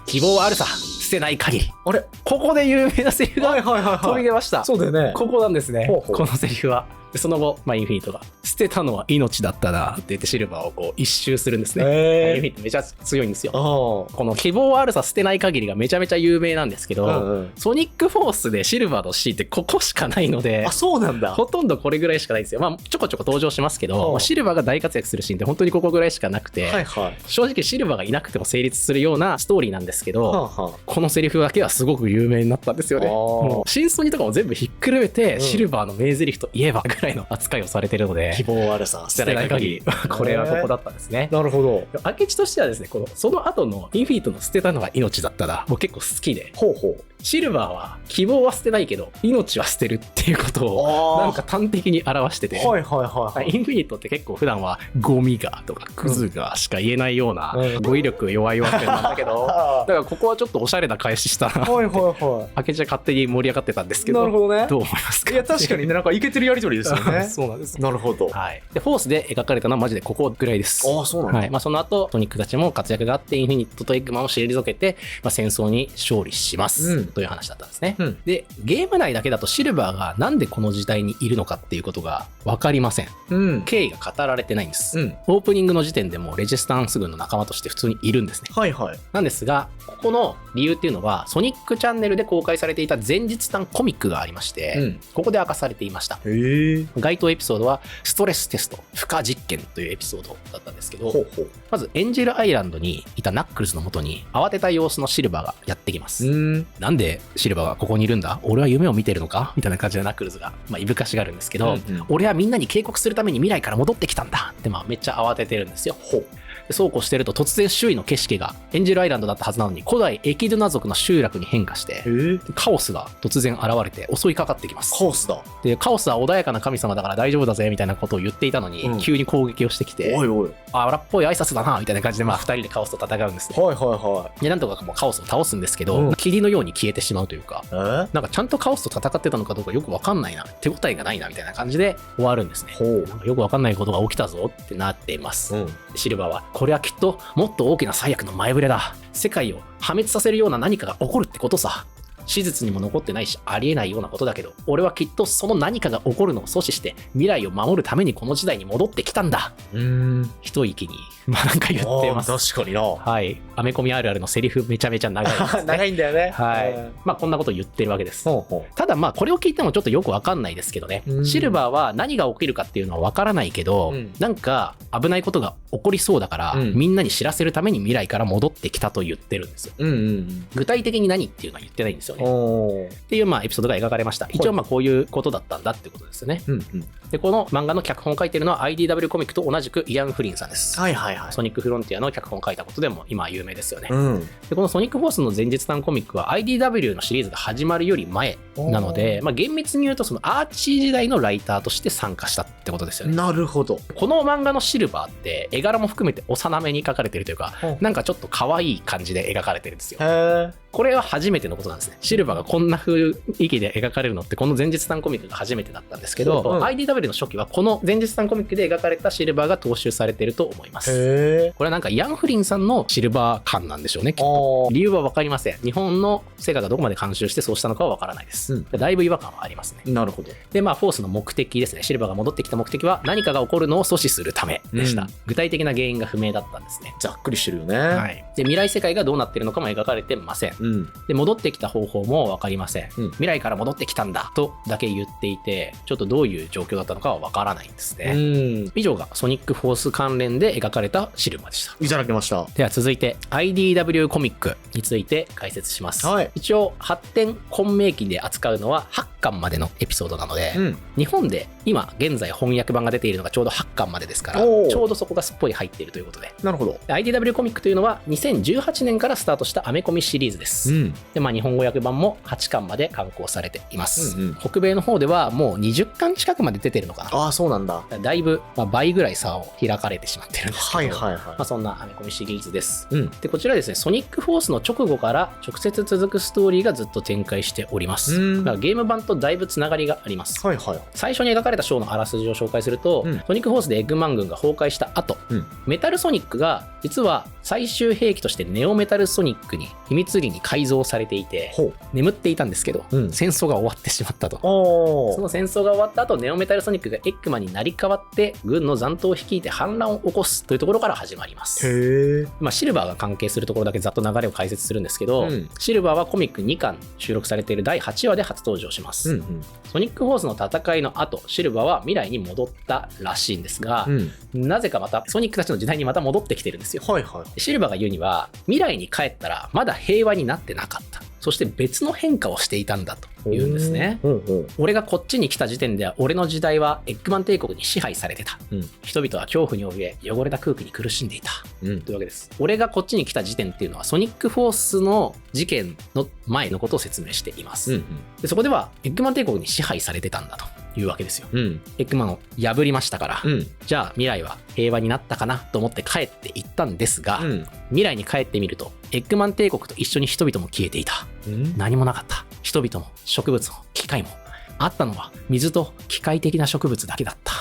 希望はあるさ、捨てない限り。あれ、ここで有名なセリフが飛び出ました。そうだよね。ここなんですね、このセリフは。でその後、インフィニットが捨てたのは命だったなって言ってシルバーをこう一周するんですね。インフィニットめちゃ強いんですよ。この希望はあるさ捨てない限りがめちゃめちゃ有名なんですけど、ソニックフォースでシルバーの C ってここしかないので、そうなんだ。ほとんどこれぐらいしかないんですよ。ちょこちょこ登場しますけど、シルバーが大活躍するシーンって本当にここぐらいしかなくて、正直シルバーがいなくても成立するようなストーリーなんですけど、このセリフだけはすごく有名になったんですよね。新ソニとかも全部ひっくるめて、シルバーの名台詞といえばぐらいの扱いをされてるので、希望あるさ捨てない限りこれはここだったんですね。なるほど。明智としてはですね、その後のインフィニットの捨てたのが命だったらもう結構好きで、シルバーは希望は捨てないけど命は捨てるっていうことをなんか端的に表してて、インフィニットって結構普段はゴミがとかクズがしか言えないような語彙力弱いわけなんだけど、だからここはちょっとおしゃれな返ししたなって明智は勝手に盛り上がってたんですけど、どう思いますか？いや確かにね、なんかイケてるやり取りですよね。そうなんです。なるほど。でフォースで描かれたのはマジでここぐらいです。そうなんだ。その後ソニックたちも活躍があってインフィニットとエッグマンを退けて、戦争に勝利します、という話だったんですね。でゲーム内だけだとシルバーがなんでこの時代にいるのかっていうことが分かりません。経緯が語られてないんです。オープニングの時点でもレジスタンス軍の仲間として普通にいるんですね。なんですがここの理由っていうのはソニックチャンネルで公開されていた前日談コミックがありまして、ここで明かされていました。該当エピソードはストレステスト負荷実験というエピソードだったんですけど、まずエンジェルアイランドにいたナックルズの元に慌てた様子のシルバーがやってきます。なんでシルバーがここにいるんだ、俺は夢を見てるのかみたいな感じでナックルズが、いぶかしがあるんですけど、俺はみんなに警告するために未来から戻ってきたんだってめっちゃ慌ててるんですよ。でそうこうしてると突然周囲の景色がエンジェルアイランドだったはずなのに古代エキドゥナ族の集落に変化して、カオスが突然現れて襲いかかってきます。カオスだ。でカオスは穏やかな神様だから大丈夫だぜみたいなことを言っていたのに、急に攻撃をしてきて、荒っぽい挨拶だなみたいな感じで2人でカオスと戦うんですね。でなんとかもうカオスを倒すんですけど、霧のように消えてしまうというか、なんかちゃんとカオスと戦ってたのかどうかよく分かんないな、手応えがないなみたいな感じで終わるんですね。なんかよく分かんないことが起きたぞってなっています。シルバーはこれはきっともっと大きな最悪の前触れだ、世界を破滅させるような何かが起こるってことさ、史実にも残ってないしありえないようなことだけど、俺はきっとその何かが起こるのを阻止して未来を守るためにこの時代に戻ってきたんだ。一息になんか言ってます。確かにな。アメコミあるあるのセリフめちゃめちゃ長いですね。長いんだよね。こんなこと言ってるわけです。ただこれを聞いてもちょっとよくわかんないですけどね、シルバーは何が起きるかっていうのはわからないけど、なんか危ないことが起こりそうだから、みんなに知らせるために未来から戻ってきたと言ってるんですよ。具体的に何っていうのは言ってないんですよね。っていうエピソードが描かれました。一応こういうことだったんだってことですよね。でこの漫画の脚本を書いてるのは IDW コミックと同じくイアン・フリンさんです。ソニックフロンティアの脚本を書いたことでも今有名ですよね。でこのソニックフォースの前日談コミックは IDW のシリーズが始まるより前なので、厳密に言うとそのアーチー時代のライターとして参加したってことですよね。なるほど。この漫画のシルバーって絵柄も含めて幼めに描かれてるというか、なんかちょっと可愛い感じで描かれてるんですよ。これは初めてのことなんですね。シルバーがこんな雰囲気で描かれるのってこの前日談コミックが初めてだったんですけど、IDW の初期はこの前日談コミックで描かれたシルバーが踏襲されていると思います。これはなんかヤンフリンさんのシルバー感なんでしょうね、きっと。理由は分かりません。日本のセガがどこまで監修してそうしたのかは分からないです。だいぶ違和感はありますね。なるほど。で、フォースの目的ですね。シルバーが戻ってきた目的は何かが起こるのを阻止するためでした。具体的な原因が不明だったんですね。ざっくりしてるよね。で、未来世界がどうなっているのかも描かれてません。で、戻ってきた方法も分かりません。未来から戻ってきたんだとだけ言っていて、ちょっとどういう状況だったのかは分からないんですね。以上がソニックフォース関連で描かれたシルバーでした。いただきました。では続いて IDW コミックについて解説します。一応発展混迷期で扱うのは8巻までのエピソードなので、日本で今現在翻訳版が出ているのがちょうど8巻までですから、ちょうどそこがすっぽり入っているということで。なるほど。IDW コミックというのは2018年からスタートしたアメコミシリーズです。で、日本語訳版も8巻まで刊行されています。北米の方ではもう20巻近くまで出てるのかな。ああ、そうなんだ。だいぶ、倍ぐらい差を開かれてしまってるんですけど、そんなアメコミシリーズです。で、こちらですね、ソニックフォースの直後から直接続くストーリーがずっと展開しております。だからゲーム版とだいぶつながりがあります。最初に描かれたショーのあらすじを紹介すると、ソニックフォースでエッグマン軍が崩壊した後、メタルソニックが実は最終兵器としてネオメタルソニックに秘密裏に改造されていて眠っていたんですけど、戦争が終わってしまったと。その戦争が終わった後、ネオメタルソニックがエッグマンになり変わって軍の残党を率いて反乱を起こすというところから始まります。シルバーが関係するところだけざっと流れを解説するんですけど、シルバーはコミック2巻収録されている第8話で初登場します。ソニックフォースの戦いの後、シルバーは未来に戻ったらしいんですが、なぜかまたソニックたちの時代にまた戻ってきてるんですよ。シルバーが言うには、未来に帰ったらまだ平和になってなかった。そして別の変化をしていたんだと言うんですね。俺がこっちに来た時点では俺の時代はエッグマン帝国に支配されてた。人々は恐怖に怯え汚れた空気に苦しんでいた。というわけです。俺がこっちに来た時点っていうのはソニックフォースの事件の前のことを説明しています。でそこではエッグマン帝国に支配されてたんだというわけですよ。エッグマンを破りましたから、じゃあ未来は平和になったかなと思って帰っていったんですが、未来に帰ってみるとエッグマン帝国と一緒に人々も消えていた。何もなかった。人々も植物も機械もあったのは水と機械的な植物だけだった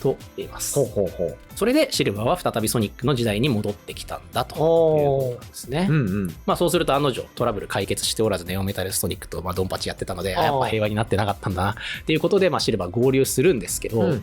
と言います。それでシルバーは再びソニックの時代に戻ってきたんだということなんですね。そうすると案の定トラブル解決しておらずネオメタルソニックとドンパチやってたので、やっぱ平和になってなかったんだなっていうことでシルバー合流するんですけど、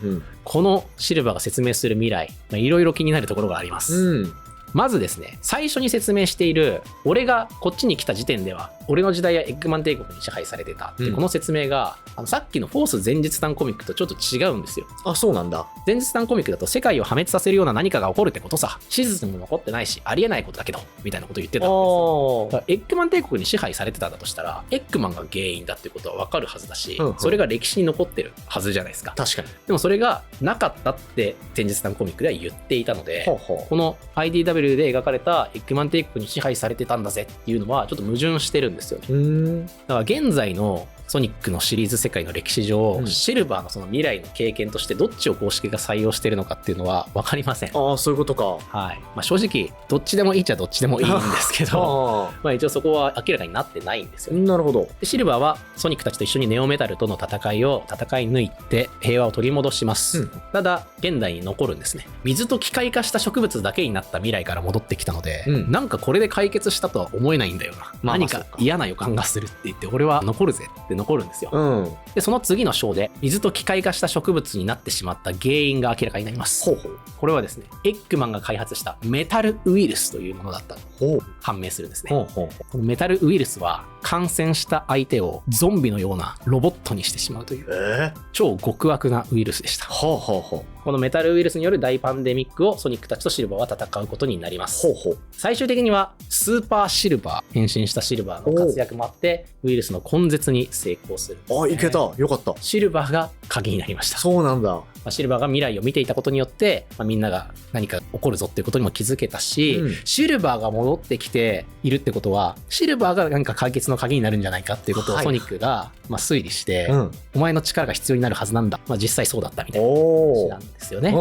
このシルバーが説明する未来、いろいろ気になるところがあります。まずですね、最初に説明している俺がこっちに来た時点では俺の時代はエッグマン帝国に支配されてたってこの説明が、さっきのフォース前日談コミックとちょっと違うんですよ。あ、そうなんだ。前日談コミックだと世界を破滅させるような何かが起こるってことさ、史実も残ってないしありえないことだけどみたいなこと言ってたんです。だからエッグマン帝国に支配されてたんだとしたらエッグマンが原因だってことは分かるはずだし、それが歴史に残ってるはずじゃないですか。確かに。でもそれがなかったって前日談コミックでは言っていたので、この IDW で描かれたエッグマン帝国に支配されてたんだぜっていうのはちょっと矛盾してるんですよね。だから現在のソニックのシリーズ世界の歴史上、シルバーのその未来の経験としてどっちを公式が採用しているのかっていうのは分かりません。ああ、そういうことか。はい。正直どっちでもいいっちゃどっちでもいいんですけど一応そこは明らかになってないんですよね。なるほど。でシルバーはソニックたちと一緒にネオメタルとの戦いを戦い抜いて平和を取り戻します。ただ現代に残るんですね。水と機械化した植物だけになった未来から戻ってきたので、なんかこれで解決したとは思えないんだよな。何か嫌な予感がするって言って俺は残るぜって残るんですよ。でその次の章で水と機械化した植物になってしまった原因が明らかになります。これはですね、エッグマンが開発したメタルウイルスというものだったと判明するんですね。このメタルウイルスは感染した相手をゾンビのようなロボットにしてしまうという超極悪なウイルスでした。このメタルウイルスによる大パンデミックをソニックたちとシルバーは戦うことになります。最終的にはスーパーシルバー、変身したシルバーの活躍もあってウイルスの根絶に成功するんですね。あ、いけた。よかった。シルバーが鍵になりました。そうなんだ。シルバーが未来を見ていたことによって、みんなが何か起こるぞっていうことにも気づけたし、シルバーが戻ってきているってことはシルバーが何か解決の鍵になるんじゃないかっていうことをソニックが推理して、お前の力が必要になるはずなんだ、実際そうだったみたいな話なんですよね。い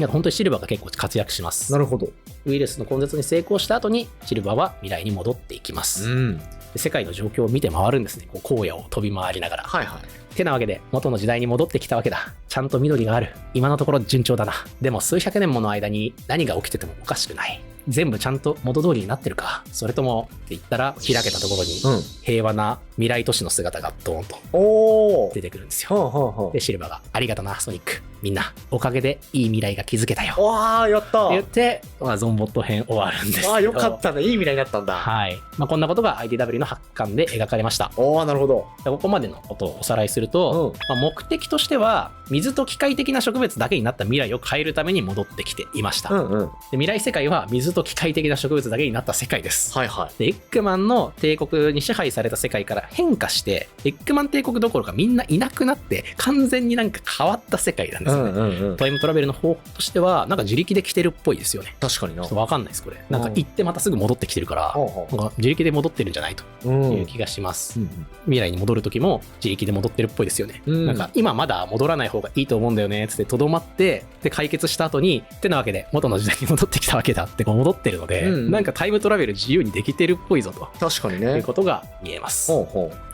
や本当にシルバーが結構活躍します。なるほど。ウイルスの根絶に成功した後にシルバーは未来に戻っていきます。で世界の状況を見て回るんですね。こう荒野を飛び回りながら。てなわけで元の時代に戻ってきたわけだ。ちゃんと緑がある。今のところ順調だな。でも数百年もの間に何が起きててもおかしくない。全部ちゃんと元通りになってるか、それともって言ったら開けたところに平和な未来都市の姿がドーンと出てくるんですよ。でシルバーがありがとなソニック、みんなおかげでいい未来が築けたよ。わあやったって言って、ゾンボット編終わるんですけど。よかったね、いい未来になったんだ。はい。こんなことが IDW の発刊で描かれました。なるほど。ここまでのことをおさらいすると、目的としては水と機械的な植物だけになった未来を変えるために戻ってきていました。で未来世界は水と機械的な植物だけになった世界です。でエッグマンの帝国に支配された世界から変化して、エッグマン帝国どころかみんないなくなって完全になんか変わった世界なんですよね。タイムトラベルの方法としてはなんか自力で来てるっぽいですよね。確かにな。ちょっと分かんないですこれ。なんか行ってまたすぐ戻ってきてるからなんか自力で戻ってるんじゃないという気がします。未来に戻る時も自力で戻ってるっぽいですよね。なんか今まだ戻らない方がいいと思うんだよねつってとどまってで解決した後にってなわけで元の時代に戻ってきたわけだってこう戻ってるので、なんかタイムトラベル自由にできてるっぽいぞと。確かにね。いうことが見えます。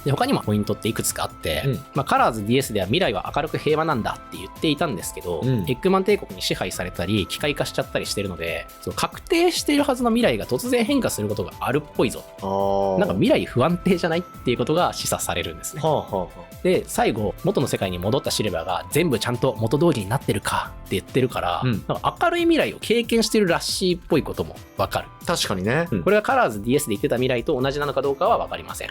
で他にもポイントっていくつかあって、カラーズ DS では未来は明るく平和なんだって言っていたんですけど、エッグマン帝国に支配されたり機械化しちゃったりしてるので、その確定しているはずの未来が突然変化することがあるっぽいぞ。なんか未来不安定じゃないっていうことが示唆されるんですね。で最後元の世界に戻ったシルバーが全部ちゃんと元通りになってるかって言ってるから、なんか明るい未来を経験してるらしいっぽいこともわかる。確かにね。これがカラーズ DS で言ってた未来と同じなのかどうかは分かりません。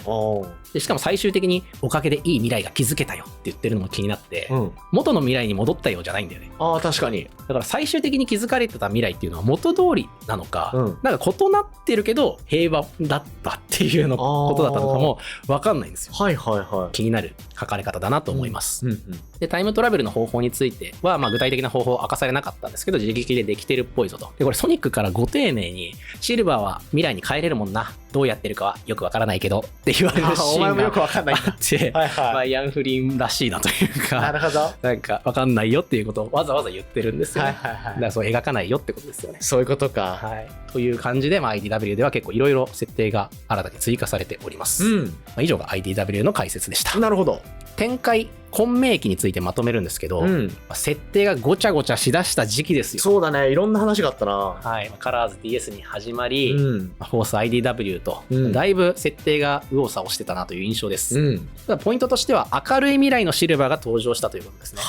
でしかも最終的におかげでいい未来が築けたよって言ってるのも気になって、元の未来に戻ったようじゃないんだよね。確かに。だから最終的に築かれてた未来っていうのは元通りなのか、なんか異なってるけど平和だったっていうのことだったのかも分かんないんですよ。気になる書かれ方だなと思います。でタイムトラベルの方法については、具体的な方法は明かされなかったんですけど自力でできてるっぽいぞと。でこれソニックからご丁寧にシルバーは未来に帰れるもんな、どうやってるかはよくわからないけどって言われるシーンがあってイアンフリンらしいなというか、なんかわかんないよっていうことをわざわざ言ってるんですよね。だからそう描かないよってことですよね。そういうことか。という感じで、IDW では結構いろいろ設定が新たに追加されております。以上が IDW の解説でした。なるほど。展開混迷期についてまとめるんですけど、設定がごちゃごちゃしだした時期ですよ。そうだね、いろんな話があったな。カラーズ DS に始まり、フォース IDW と、だいぶ設定が右往左往してたなという印象です。ただポイントとしては明るい未来のシルバーが登場したということですね。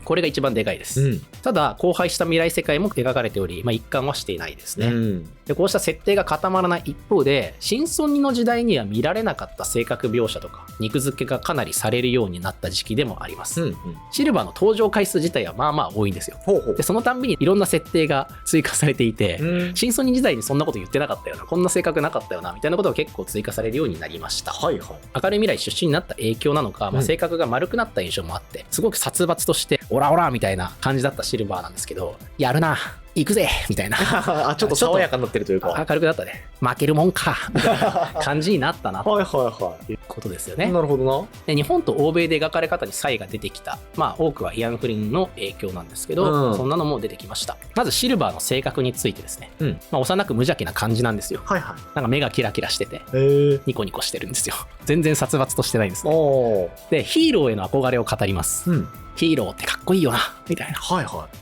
これが一番でかいです。ただ荒廃した未来世界も描かれており、一貫はしていないですね。でこうした設定が固まらない一方で、新ソニの時代には見られなかった性格描写とか肉付けがかなりされるようになった時期でもあります。シルバーの登場回数自体はまあまあ多いんですよ。でそのたんびにいろんな設定が追加されていて、新ソニ時代にそんなこと言ってなかったよな、こんな性格なかったよなみたいなことが結構追加されるようになりました。明るい未来出身になった影響なのか、性格が丸くなった印象もあって、すごく殺伐としてオラオラみたいな感じだったシルバーなんですけど、やるな行くぜみたいなちょっと爽やかになってるというか、明るくなったね、負けるもんかみたいな感じになったなということですよね。なるほどな。で日本と欧米で描かれ方に差異が出てきた、多くはイアン・フリンの影響なんですけど、そんなのも出てきました。まずシルバーの性格についてですね、幼く無邪気な感じなんですよ。なんか目がキラキラしててニコニコしてるんですよ。全然殺伐としてないんですね。でヒーローへの憧れを語ります。ヒーローってかっこいいよなみたいな。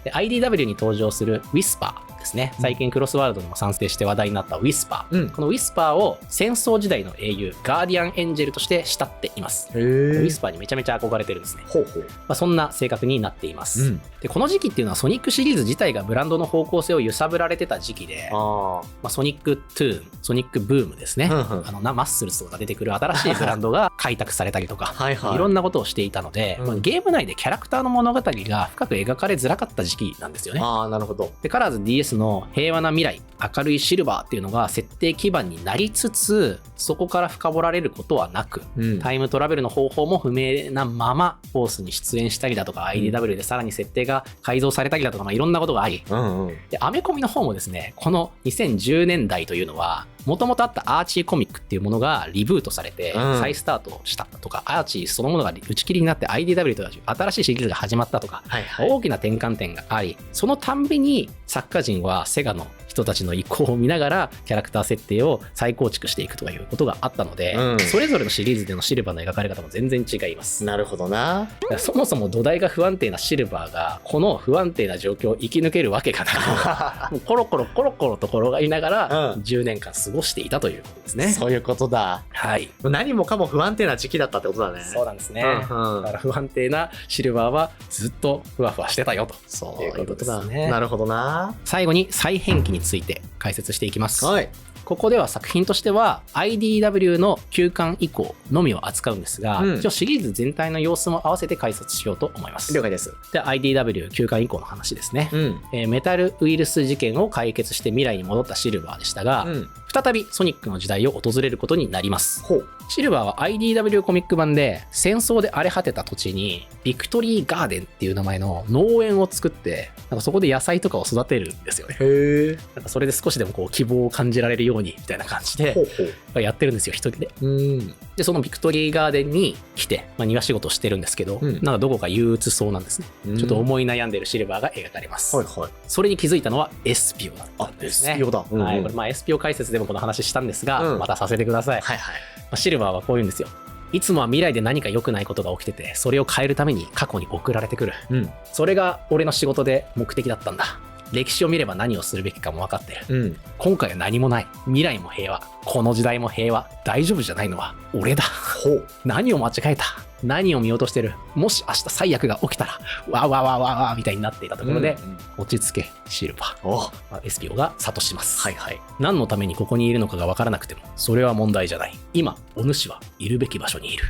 で IDW に登場するウィスパーですね。最近クロスワールドにも参戦して話題になったウィスパー、このウィスパーを戦争時代の英雄ガーディアンエンジェルとして慕っています。ウィスパーにめちゃめちゃ憧れてるんですね。そんな性格になっています。でこの時期っていうのはソニックシリーズ自体がブランドの方向性を揺さぶられてた時期で、ソニックトゥーン、ソニックブームですね、マッスルスとか出てくる新しいブランドが開拓されたりとかいろんなことをしていたので、ゲーム内でキャラクターの物語が深く描かれづらかった時期なんですよね。なるほど。でカラーズ DS の平和な未来、明るいシルバーっていうのが設定基盤になりつつ、そこから深掘られることはなく、タイムトラベルの方法も不明なままフォースに出演したりだとか、IDW でさらに設定が改造されたりだとか、いろんなことがあり、でアメコミの方もですね、この2010年代というのはもともとあったアーチーコミックっていうものがリブートされて再スタートしたとか、アーチーそのものが打ち切りになって IDW という新しいシリーズが始まったとか、大きな転換点があり、そのたんびに作家陣はセガの人たちの意向を見ながらキャラクター設定を再構築していくということがあったので、それぞれのシリーズでのシルバーの描かれ方も全然違います。なるほどな。そもそも土台が不安定なシルバーがこの不安定な状況を生き抜けるわけがなくもうコロコロと転がりながら10年間過ごしていたということですね。そういうことだ。はい。何もかも不安定な時期だったってことだね。そうなんですね。だから不安定なシルバーはずっとふわふわしてたよと。そういうことだね。なるほどな。最後に再編期について解説していきます。はい。ここでは作品としては IDW の9巻以降のみを扱うんですが、一応シリーズ全体の様子も合わせて解説しようと思います。了解です。で、IDW9 巻以降の話ですね。メタルウイルス事件を解決して未来に戻ったシルバーでしたが、再びソニックの時代を訪れることになります。シルバーは IDW コミック版で戦争で荒れ果てた土地にビクトリーガーデンっていう名前の農園を作って、なんかそこで野菜とかを育てるんですよね。なんかそれで少しでもこう希望を感じられるようにみたいな感じでやってるんですよ、一人で。で、そのビクトリーガーデンに来て、庭仕事してるんですけど、なんかどこか憂鬱そうなんですね。ちょっと思い悩んでるシルバーが描かれます。それに気づいたのはエスピオだったんですね。エスピオだ。これエスピオ解説でもこの話したんですが、またさせてください。シルバーはこういうんですよ。いつもは未来で何か良くないことが起きてて、それを変えるために過去に送られてくる。それが俺の仕事で目的だったんだ。歴史を見れば何をするべきかも分かってる。今回は何もない。未来も平和。この時代も平和。大丈夫じゃないのは俺だ。何を間違えた。何を見落としてる。もし明日最悪が起きたらわわわわわみたいになっていたところで、落ち着けシルバー。エスピオが諭します。何のためにここにいるのかが分からなくてもそれは問題じゃない。今お主はいるべき場所にいる。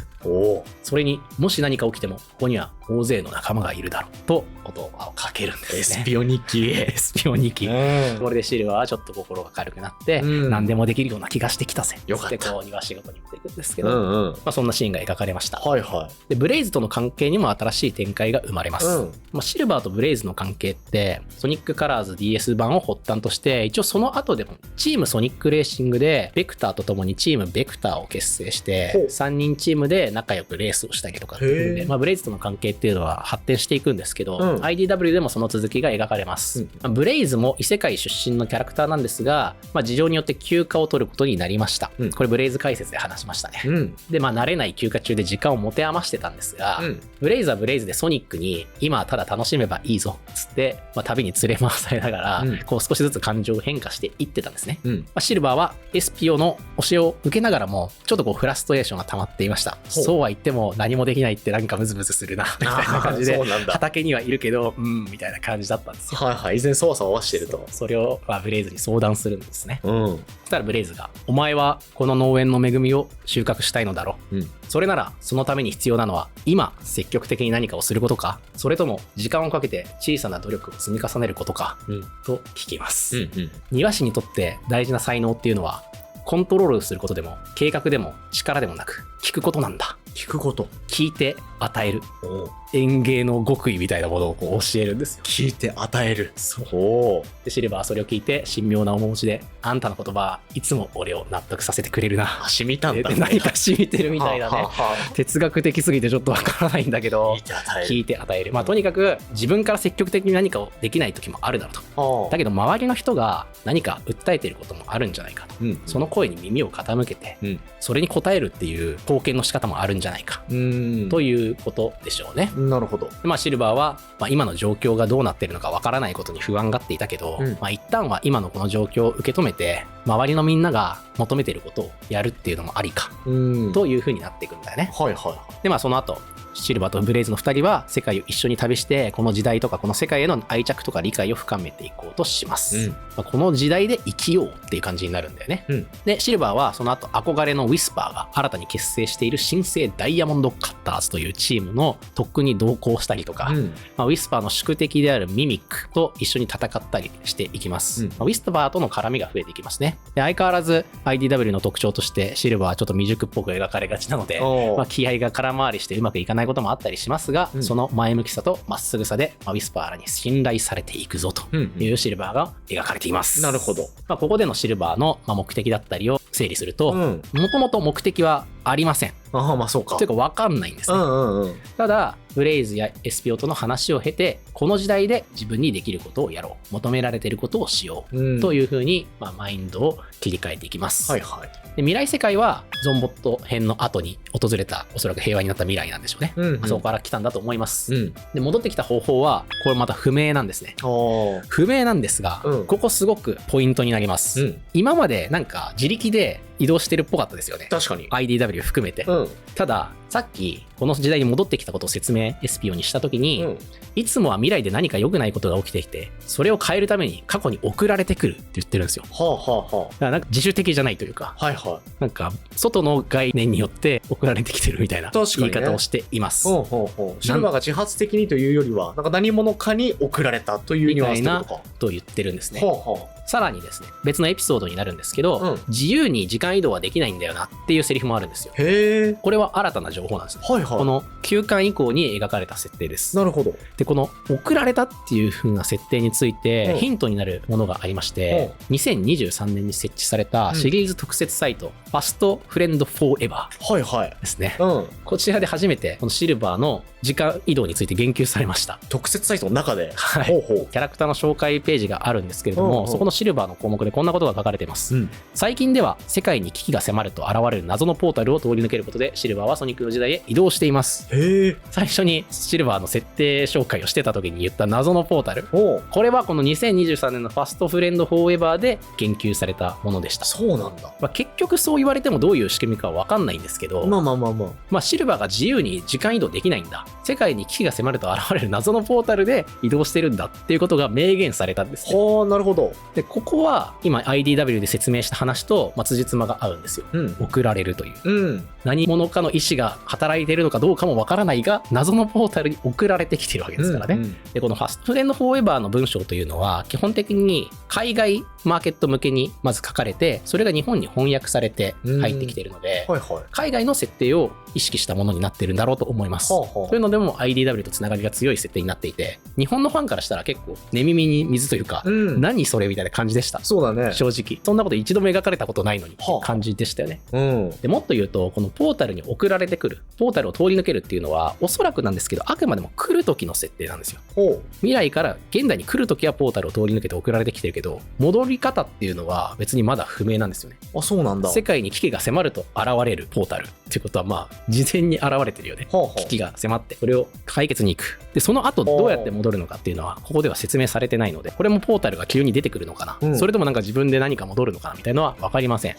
それにもし何か起きてもここには大勢の仲間がいるだろうと言葉をかけるんですね。エスピオ日記。エスピオ日記。これでシルバーはちょっと心が軽くなって、何でもできるような気がしてきたぜ。よかった。でこう庭仕事に持っていくんですけど、そんなシーンが描かれました。でブレイズとの関係にも新しい展開が生まれます。シルバーとブレイズの関係ってソニックカラーズ DS 版を発端として、一応その後でもチームソニックレーシングでベクターと共にチームベクターを結成して3人チームで仲良くレースをしたりとかっていうので、ブレイズとの関係っていうのは発展していくんですけど、IDW でもその続きが描かれます。ブレイズも異世界出身のキャラクターなんですが、事情によって休暇を取ることになりました。これブレイズ解説で話しましたね。で慣れない休暇中で時間を持て余してたんですが、ブレイズはブレイズでソニックに今はただ楽しめばいいぞっつって、旅に連れ回されながら、こう少しずつ感情を変化していってたんですね。シルバーはエスピオの教えを受けながらもちょっとこうフラストレーションが溜まっていました。そうは言っても何もできないってなんかムズムズするなみたいな感じで、畑にはいるけどみたいな感じだったんですよ。依然そわそわしてると。それをブレイズに相談するんですね。そしたらブレイズが、お前はこの農園の恵みを収穫したいのだろう。それならそのために必要なのは今積極的に何かをすることか、それとも時間をかけて小さな努力を積み重ねることか、と聞きます。庭師にとって大事な才能っていうのはコントロールすることでも計画でも力でもなく聞くことなんだ。聞いて与える。園芸の極意みたいなものをこう教えるんですよ。聞いて与える。でシルバーはそれを聞いて神妙な面持ちで、あんたの言葉はいつも俺を納得させてくれるな。染みたんだ。何か染みてるみたいなね。哲学的すぎてちょっとわからないんだけど、聞いて与える。とにかく自分から積極的に何かをできない時もあるだろうと。だけど周りの人が何か訴えていることもあるんじゃないかと。その声に耳を傾けて、それに応えるっていう貢献の仕方もあるんじゃないかということでしょうね。なるほど。シルバーは、今の状況がどうなっているのかわからないことに不安がっていたけど、一旦は今のこの状況を受け止めて周りのみんなが求めていることをやるっていうのもありかという風になっていくんだよね。でその後シルバーとブレイズの2人は世界を一緒に旅して、この時代とかこの世界への愛着とか理解を深めていこうとします。この時代で生きようっていう感じになるんだよね。でシルバーはその後憧れのウィスパーが新たに結成している新生ダイヤモンドカッターズというチームの特訓に同行したりとか、ウィスパーの宿敵であるミミックと一緒に戦ったりしていきます。ウィスパーとの絡みが増えていきますね。で相変わらず IDW の特徴としてシルバーはちょっと未熟っぽく描かれがちなので、気合が空回りしてうまくいかないこともあったりしますが、その前向きさとまっすぐさで、ウィスパーらに信頼されていくぞというシルバーが描かれています。なるほど。ここでのシルバーの目的だったりを整理すると、もともと目的はありません。ああ、まあそうか。というか分かんないんですね。ただブレイズや SPO との話を経て、この時代で自分にできることをやろう、求められていることをしよう、というふうに、マインドを切り替えていきます。で未来世界はゾンボット編の後に訪れた、おそらく平和になった未来なんでしょうね。そこから来たんだと思います。で戻ってきた方法はこれまた不明なんですね。不明なんですが、ここすごくポイントになります。今までなんか自力で移動してるっぽかったですよね。確かに IDW 含めて、たださっきこの時代に戻ってきたことを説明 SPO にした時に、いつもは未来で何か良くないことが起きてきて、それを変えるために過去に送られてくるって言ってるんですよ。だからなんか自主的じゃないというか、なんか外の概念によって送られてきてるみたいな言い方をしています。シルバーが自発的にというよりは、なんか何者かに送られたというニュアンスというかと言ってるんですね。さらにですね、別のエピソードになるんですけど、自由に時間移動はできないんだよなっていうセリフもあるんですよ。これは新たな情報なんですね。この9巻以降に描かれた設定です。なるほど。でこの送られたっていう風な設定についてヒントになるものがありまして、2023年に設置されたシリーズ特設サイト、ファストフレンドフォーエバーですね。こちらで初めてこのシルバーの時間移動について言及されました。特設サイトの中で、キャラクターの紹介ページがあるんですけれども、そこのシルバーの項目でこんなことが書かれています。最近では世界に危機が迫ると現れる謎のポータルを通り抜けることで、シルバーはソニックの時代へ移動しています。最初にシルバーの設定紹介をしてた時に言った謎のポータル、これはこの2023年のファストフレンドフォーエバーで言及されたものでした。そうなんだ。結局そう言われてもどういう仕組みかは分かんないんですけど、シルバーが自由に時間移動できないんだ、世界に危機が迫ると現れる謎のポータルで移動してるんだっていうことが明言されたんですね。なるほど。でここは今 IDW で説明した話と辻褄が合うんですよ。送られるという、何者かの意思が働いているのかどうかもわからないが、謎のポータルに送られてきてるわけですからね。でこのファストフレンドフォーエバーの文章というのは基本的に海外マーケット向けにまず書かれて、それが日本に翻訳されて入ってきているので、海外の設定を意識したものになっているんだろうと思います。というのでも IDW とつながりが強い設定になっていて、日本のファンからしたら結構寝耳に水というか、何それみたいな感じでした。そうだね。正直そんなこと一度も描かれたことないのにって感じでしたよね。でもっと言うと、このポータルに送られてくる、ポータルを通り抜けるっていうのはおそらくなんですけど、あくまでも来る時の設定なんですよ。未来から現代に来る時はポータルを通り抜けて送られてきてるけど、戻り方っていうのは別にまだ不明なんですよね。そうなんだ。世界に危機が迫ると現れるポータルっていうことは事前に現れてるよね。危機が迫ってそれを解決に行く。でその後どうやって戻るのかっていうのはここでは説明されてないので、これもポータルが急に出てくるのかな、それともなんか自分で何か戻るのかなみたいなのは分かりません。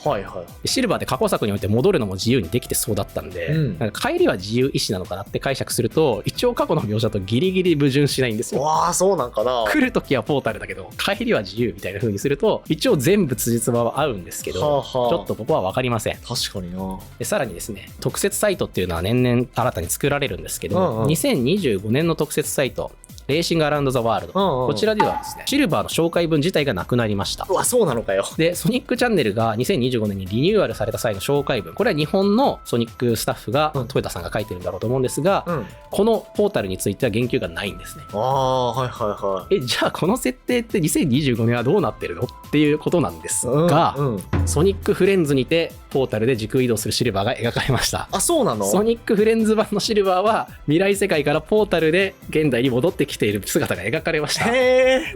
シルバーで過去作において戻るのも自由にできてそうだったんで、なんか帰りは自由意志なのかなって解釈すると、一応過去の描写とギリギリ矛盾しないんですよ。そうなんかな。来る時はポータルだけど帰りは自由みたいな風にすると、一応全部辻褄は合うんですけど、ちょっとここは分かりません。確かにな。でさらにですね、特設サイトっていうのは年々新たに作られるんですけど、2025年の特設サイトレーシングアラウンドザワールド、こちらではですね、シルバーの紹介文自体がなくなりました。そうなのかよ。でソニックチャンネルが2025年にリニューアルされた際の紹介文、これは日本のソニックスタッフが、豊田さんが書いてるんだろうと思うんですが、このポータルについては言及がないんですね。じゃあこの設定って2025年はどうなってるのっていうことなんですが、ソニックフレンズにてポータルで時空移動するシルバーが描かれました。そうなの？ソニックフレンズ版のシルバーは未来世界からポータルで現代に戻ってきている姿が描かれました。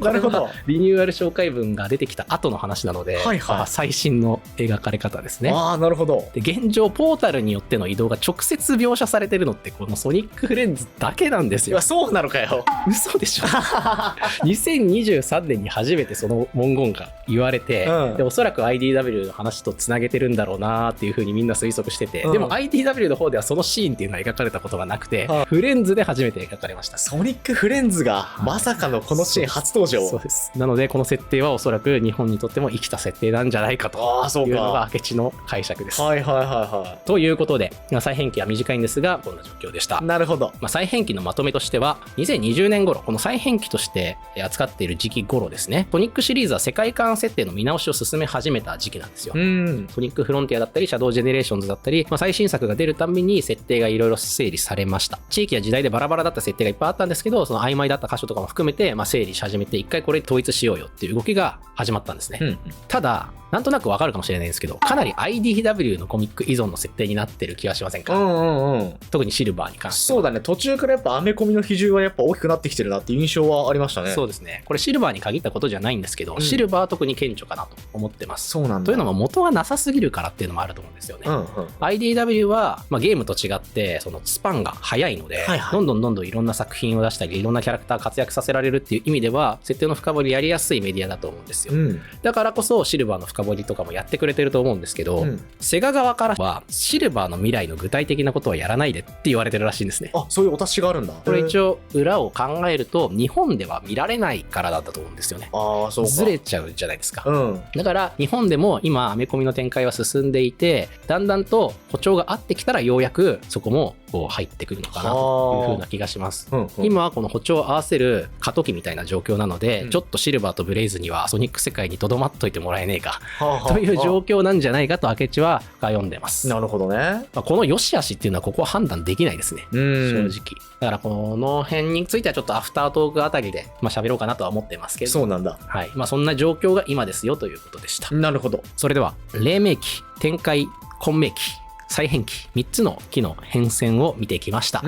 なるほど。リニューアル紹介文が出てきた後の話なので、最新の描かれ方ですね。なるほど。で現状ポータルによっての移動が直接描写されてるのってこのソニックフレンズだけなんですよ。そうなのかよ。嘘でしょ。2023年に初めてその文言が言われて、でおそらく IDW の話とつなげてるんだろうなっていう風にみんな推測してて、でも IDW の方ではそのシーンっていうのは描かれたことがなくて、フレンズで初めて描かれました。ソニックフレンズがまさかのこのシーン初登場。そうです。なのでこの設定はおそらく日本にとっても生きた設定なんじゃないかというのが明智の解釈です。ということで再編期は短いんですがこんな状況でした。なるほど。再編期のまとめとしては、2020年頃この再編期として扱っている時期頃ですね、ソニックシリーズは世界観設定の見直しを進め始めた時期なんですよ。ソニックフロンティアだったりシャドウジェネレーションズだったり、最新作が出るたびに設定がいろいろ整理されました。地域や時代でバラバラだった設定がいっぱいあったんですけど、その曖昧だった箇所とかも含めて整理し始めて、一回これ統一しようよっていう動きが始まったんですね。ただなんとなくわかるかもしれないんですけど、かなり IDW のコミック依存の設定になってる気はしませんか？特にシルバーに関して。そうだね、途中からやっぱアメコミの比重はやっぱ大きくなってきてるなっていう印象はありましたね。そうですね。これシルバーに限ったことじゃないんですけど、シルバーは特に顕著かなと思ってます。そうなんだ。というのも元がなさすぎるからっていうのもあると思うんですよね。IDW は、ゲームと違ってそのスパンが早いので、どんどんいろんな作品を出したり、いろんなキャラクター活躍させられるっていう意味では設定の深掘りやりやすいメディアだと思うんですよ。だからこそシルバーの深掘りとかもやってくれてると思うんですけど、セガ側からはシルバーの未来の具体的なことはやらないでって言われてるらしいんですね。あ、そういうお達しがあるんだ。これ一応裏を考えると日本では見られないからだったと思うんですよね。そうか。ずれちゃうじゃないですか。だから日本でも今アメコミの展開は進んでいて、だんだんと歩調が合ってきたらようやくそこもこう入ってくるのかなという風な気がします。今はこの歩調を合わせる過渡期みたいな状況なので、ちょっとシルバーとブレイズにはソニック世界にとどまっといてもらえねえかという状況なんじゃないかと明智は読んでます。なるほどね。この良し悪しっていうのはここは判断できないですね、正直。だからこの辺についてはちょっとアフタートークあたりで喋ろうかなとは思ってますけど。そうなんだ。はい。そんな状況が今ですよということでした。なるほど。それでは黎明期、展開、混迷期、再編期、3つの期の変遷を見てきました。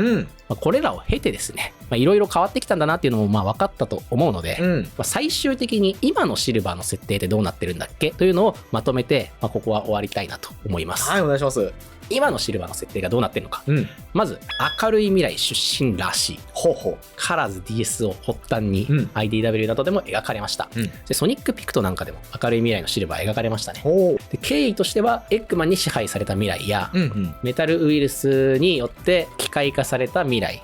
これらを経てですね、いろいろ変わってきたんだなっていうのも分かったと思うので、最終的に今のシルバーの設定ってどうなってるんだっけというのをまとめて、ここは終わりたいなと思います。はい、お願いします。今のシルバーの設定がどうなってるのか、まず明るい未来出身らしい。カラーズ DS を発端に IDW などでも描かれました。でソニックピクトなんかでも明るい未来のシルバー描かれましたね。で経緯としてはエッグマンに支配された未来や、メタルウイルスによって機械化された未来、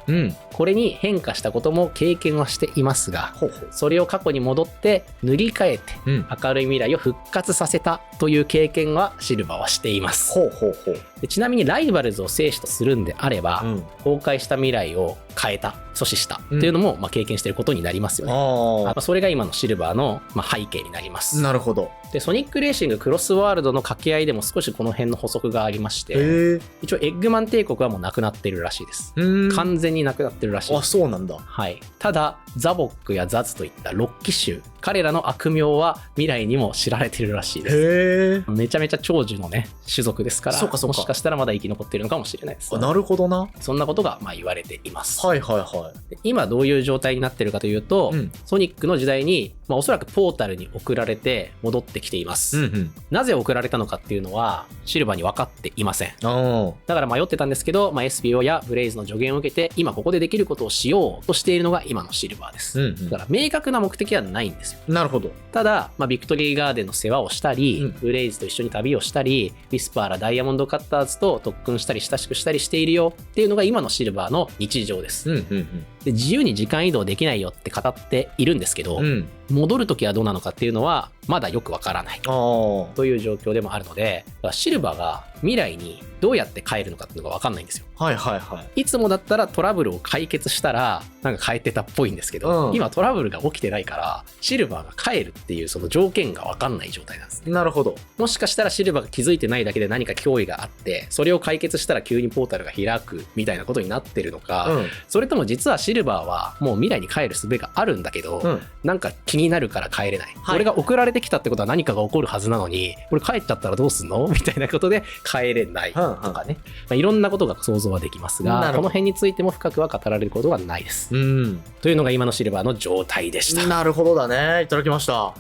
これに変化したことも経験はしていますが、それを過去に戻って塗り替えて明るい未来を復活させたという経験はシルバーはしています。でちなみにライバルズを生死とするんであれば、崩壊した未来を変えた、阻止したっていうのも経験していることになりますよね。それが今のシルバーの背景になります。なるほど。でソニックレーシングクロスワールドの掛け合いでも少しこの辺の補足がありまして、一応エッグマン帝国はもうなくなってるらしいです。完全になくなってるらしいです。そうなんだ。はい。ただザボックやザズといった6機種、彼らの悪名は未来にも知られてるらしいです。めちゃめちゃ長寿のね種族ですから、もしかしたらまだ生き残ってるのかもしれないです。なるほどな。そんなことが言われています。で今どういう状態になってるかというと、ソニックの時代に、おそらくポータルに送られて戻ってきています。なぜ送られたのかっていうのはシルバーに分かっていません。だから迷ってたんですけど、SPO やブレイズの助言を受けて今ここでできることをしようとしているのが今のシルバーです。だから明確な目的はないんですよ。なるほど。ただ、ビクトリーガーデンの世話をしたり、ブレイズと一緒に旅をしたり、ウィスパーらダイヤモンドカッターズと特訓したり親しくしたりしているよっていうのが今のシルバーの日常です。で自由に時間移動できないよって語っているんですけど、戻るときはどうなのかっていうのはまだよくわからないという状況でもあるので、シルバーが未来にどうやって帰るのかっていうのが分かんないんですよ。いつもだったらトラブルを解決したらなんか帰ってたっぽいんですけど、今トラブルが起きてないからシルバーが帰るっていうその条件が分かんない状態なんですね。なるほど。もしかしたらシルバーが気づいてないだけで何か脅威があってそれを解決したら急にポータルが開くみたいなことになってるのか、それとも実はシルバーはもう未来に帰る術があるんだけど、なんか気になるから帰れない、俺が送られてきたってことは何かが起こるはずなのにこれ帰っちゃったらどうすんのみたいなことで帰れないとかね、いろんなことが想像はできますが、この辺についても深くは語られることはないです。というのが今のシルバーの状態でした。なるほどだね。いただきました。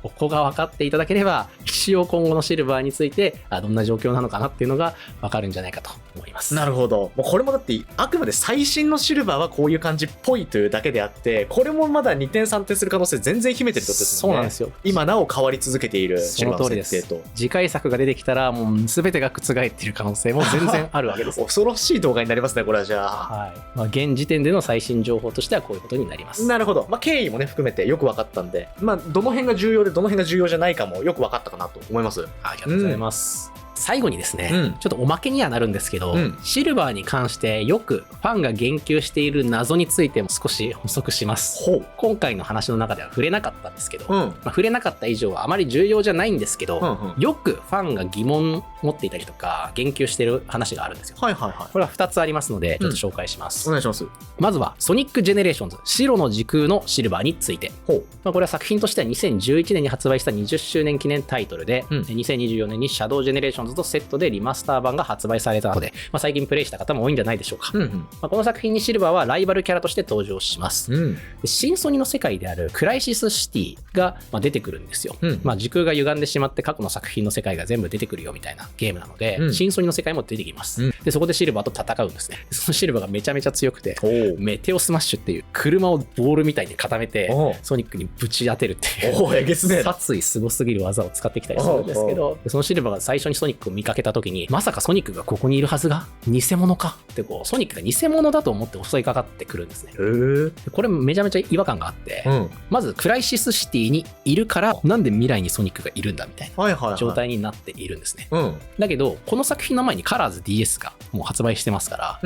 ここが分かっていただければ一応今後のシルバーについてどんな状況なのかなっていうのが分かるんじゃないかと思います。なるほど。もうこれもだってあくまで最新のシルバーはこういう感じっぽいというだけであって、これもまだ2点3点する可能性全然秘めてるってことですもんね。そうなんですよ。今なお変わり続けているシルバーの設定と。次回作が出てきたらもう全てが覆っている可能性も全然あるわけです。恐ろしい動画になりますねこれは。じゃあ、現時点での最新情報としてはこういうことになります。なるほど。経緯もね含めてよく分かったんで、どの辺が重要でどの辺が重要じゃないかもよく分かったかなと思います。ありがとうございます。最後にですね、ちょっとおまけにはなるんですけど、シルバーに関してよくファンが言及している謎についても少し補足します。今回の話の中では触れなかったんですけど、触れなかった以上はあまり重要じゃないんですけど、よくファンが疑問持っていたりとか言及してる話があるんですよ。はいはいはい。これは2つありますのでちょっと紹介します、お願いします。まずはソニックジェネレーションズ白の時空のシルバーについて。これは作品としては2011年に発売した20周年記念タイトルで、2024年にシャドウジェネレーションズとセットでリマスター版が発売されたので、最近プレイした方も多いんじゃないでしょうか。この作品にシルバーはライバルキャラとして登場します、で新ソニの世界であるクライシスシティが出てくるんですよ、時空が歪んでしまって過去の作品の世界が全部出てくるよみたいなゲームなので、新ソニの世界も出てきます、でそこでシルバーと戦うんですね。そのシルバーがめちゃめちゃ強くてメテオスマッシュっていう車をボールみたいに固めてソニックにぶち当てるっていう殺意すごすぎる技を使ってきたりするんですけど、そのシルバーが最初にソニックを見かけた時にまさかソニックがここにいるはずが偽物かってソニックが偽物だと思って襲いかかってくるんですね。これめちゃめちゃ違和感があって、まずクライシスシティにいるからなんで未来にソニックがいるんだみたいな状態になっているんですね、だけどこの作品の前にカラーズ DS がもう発売してますから、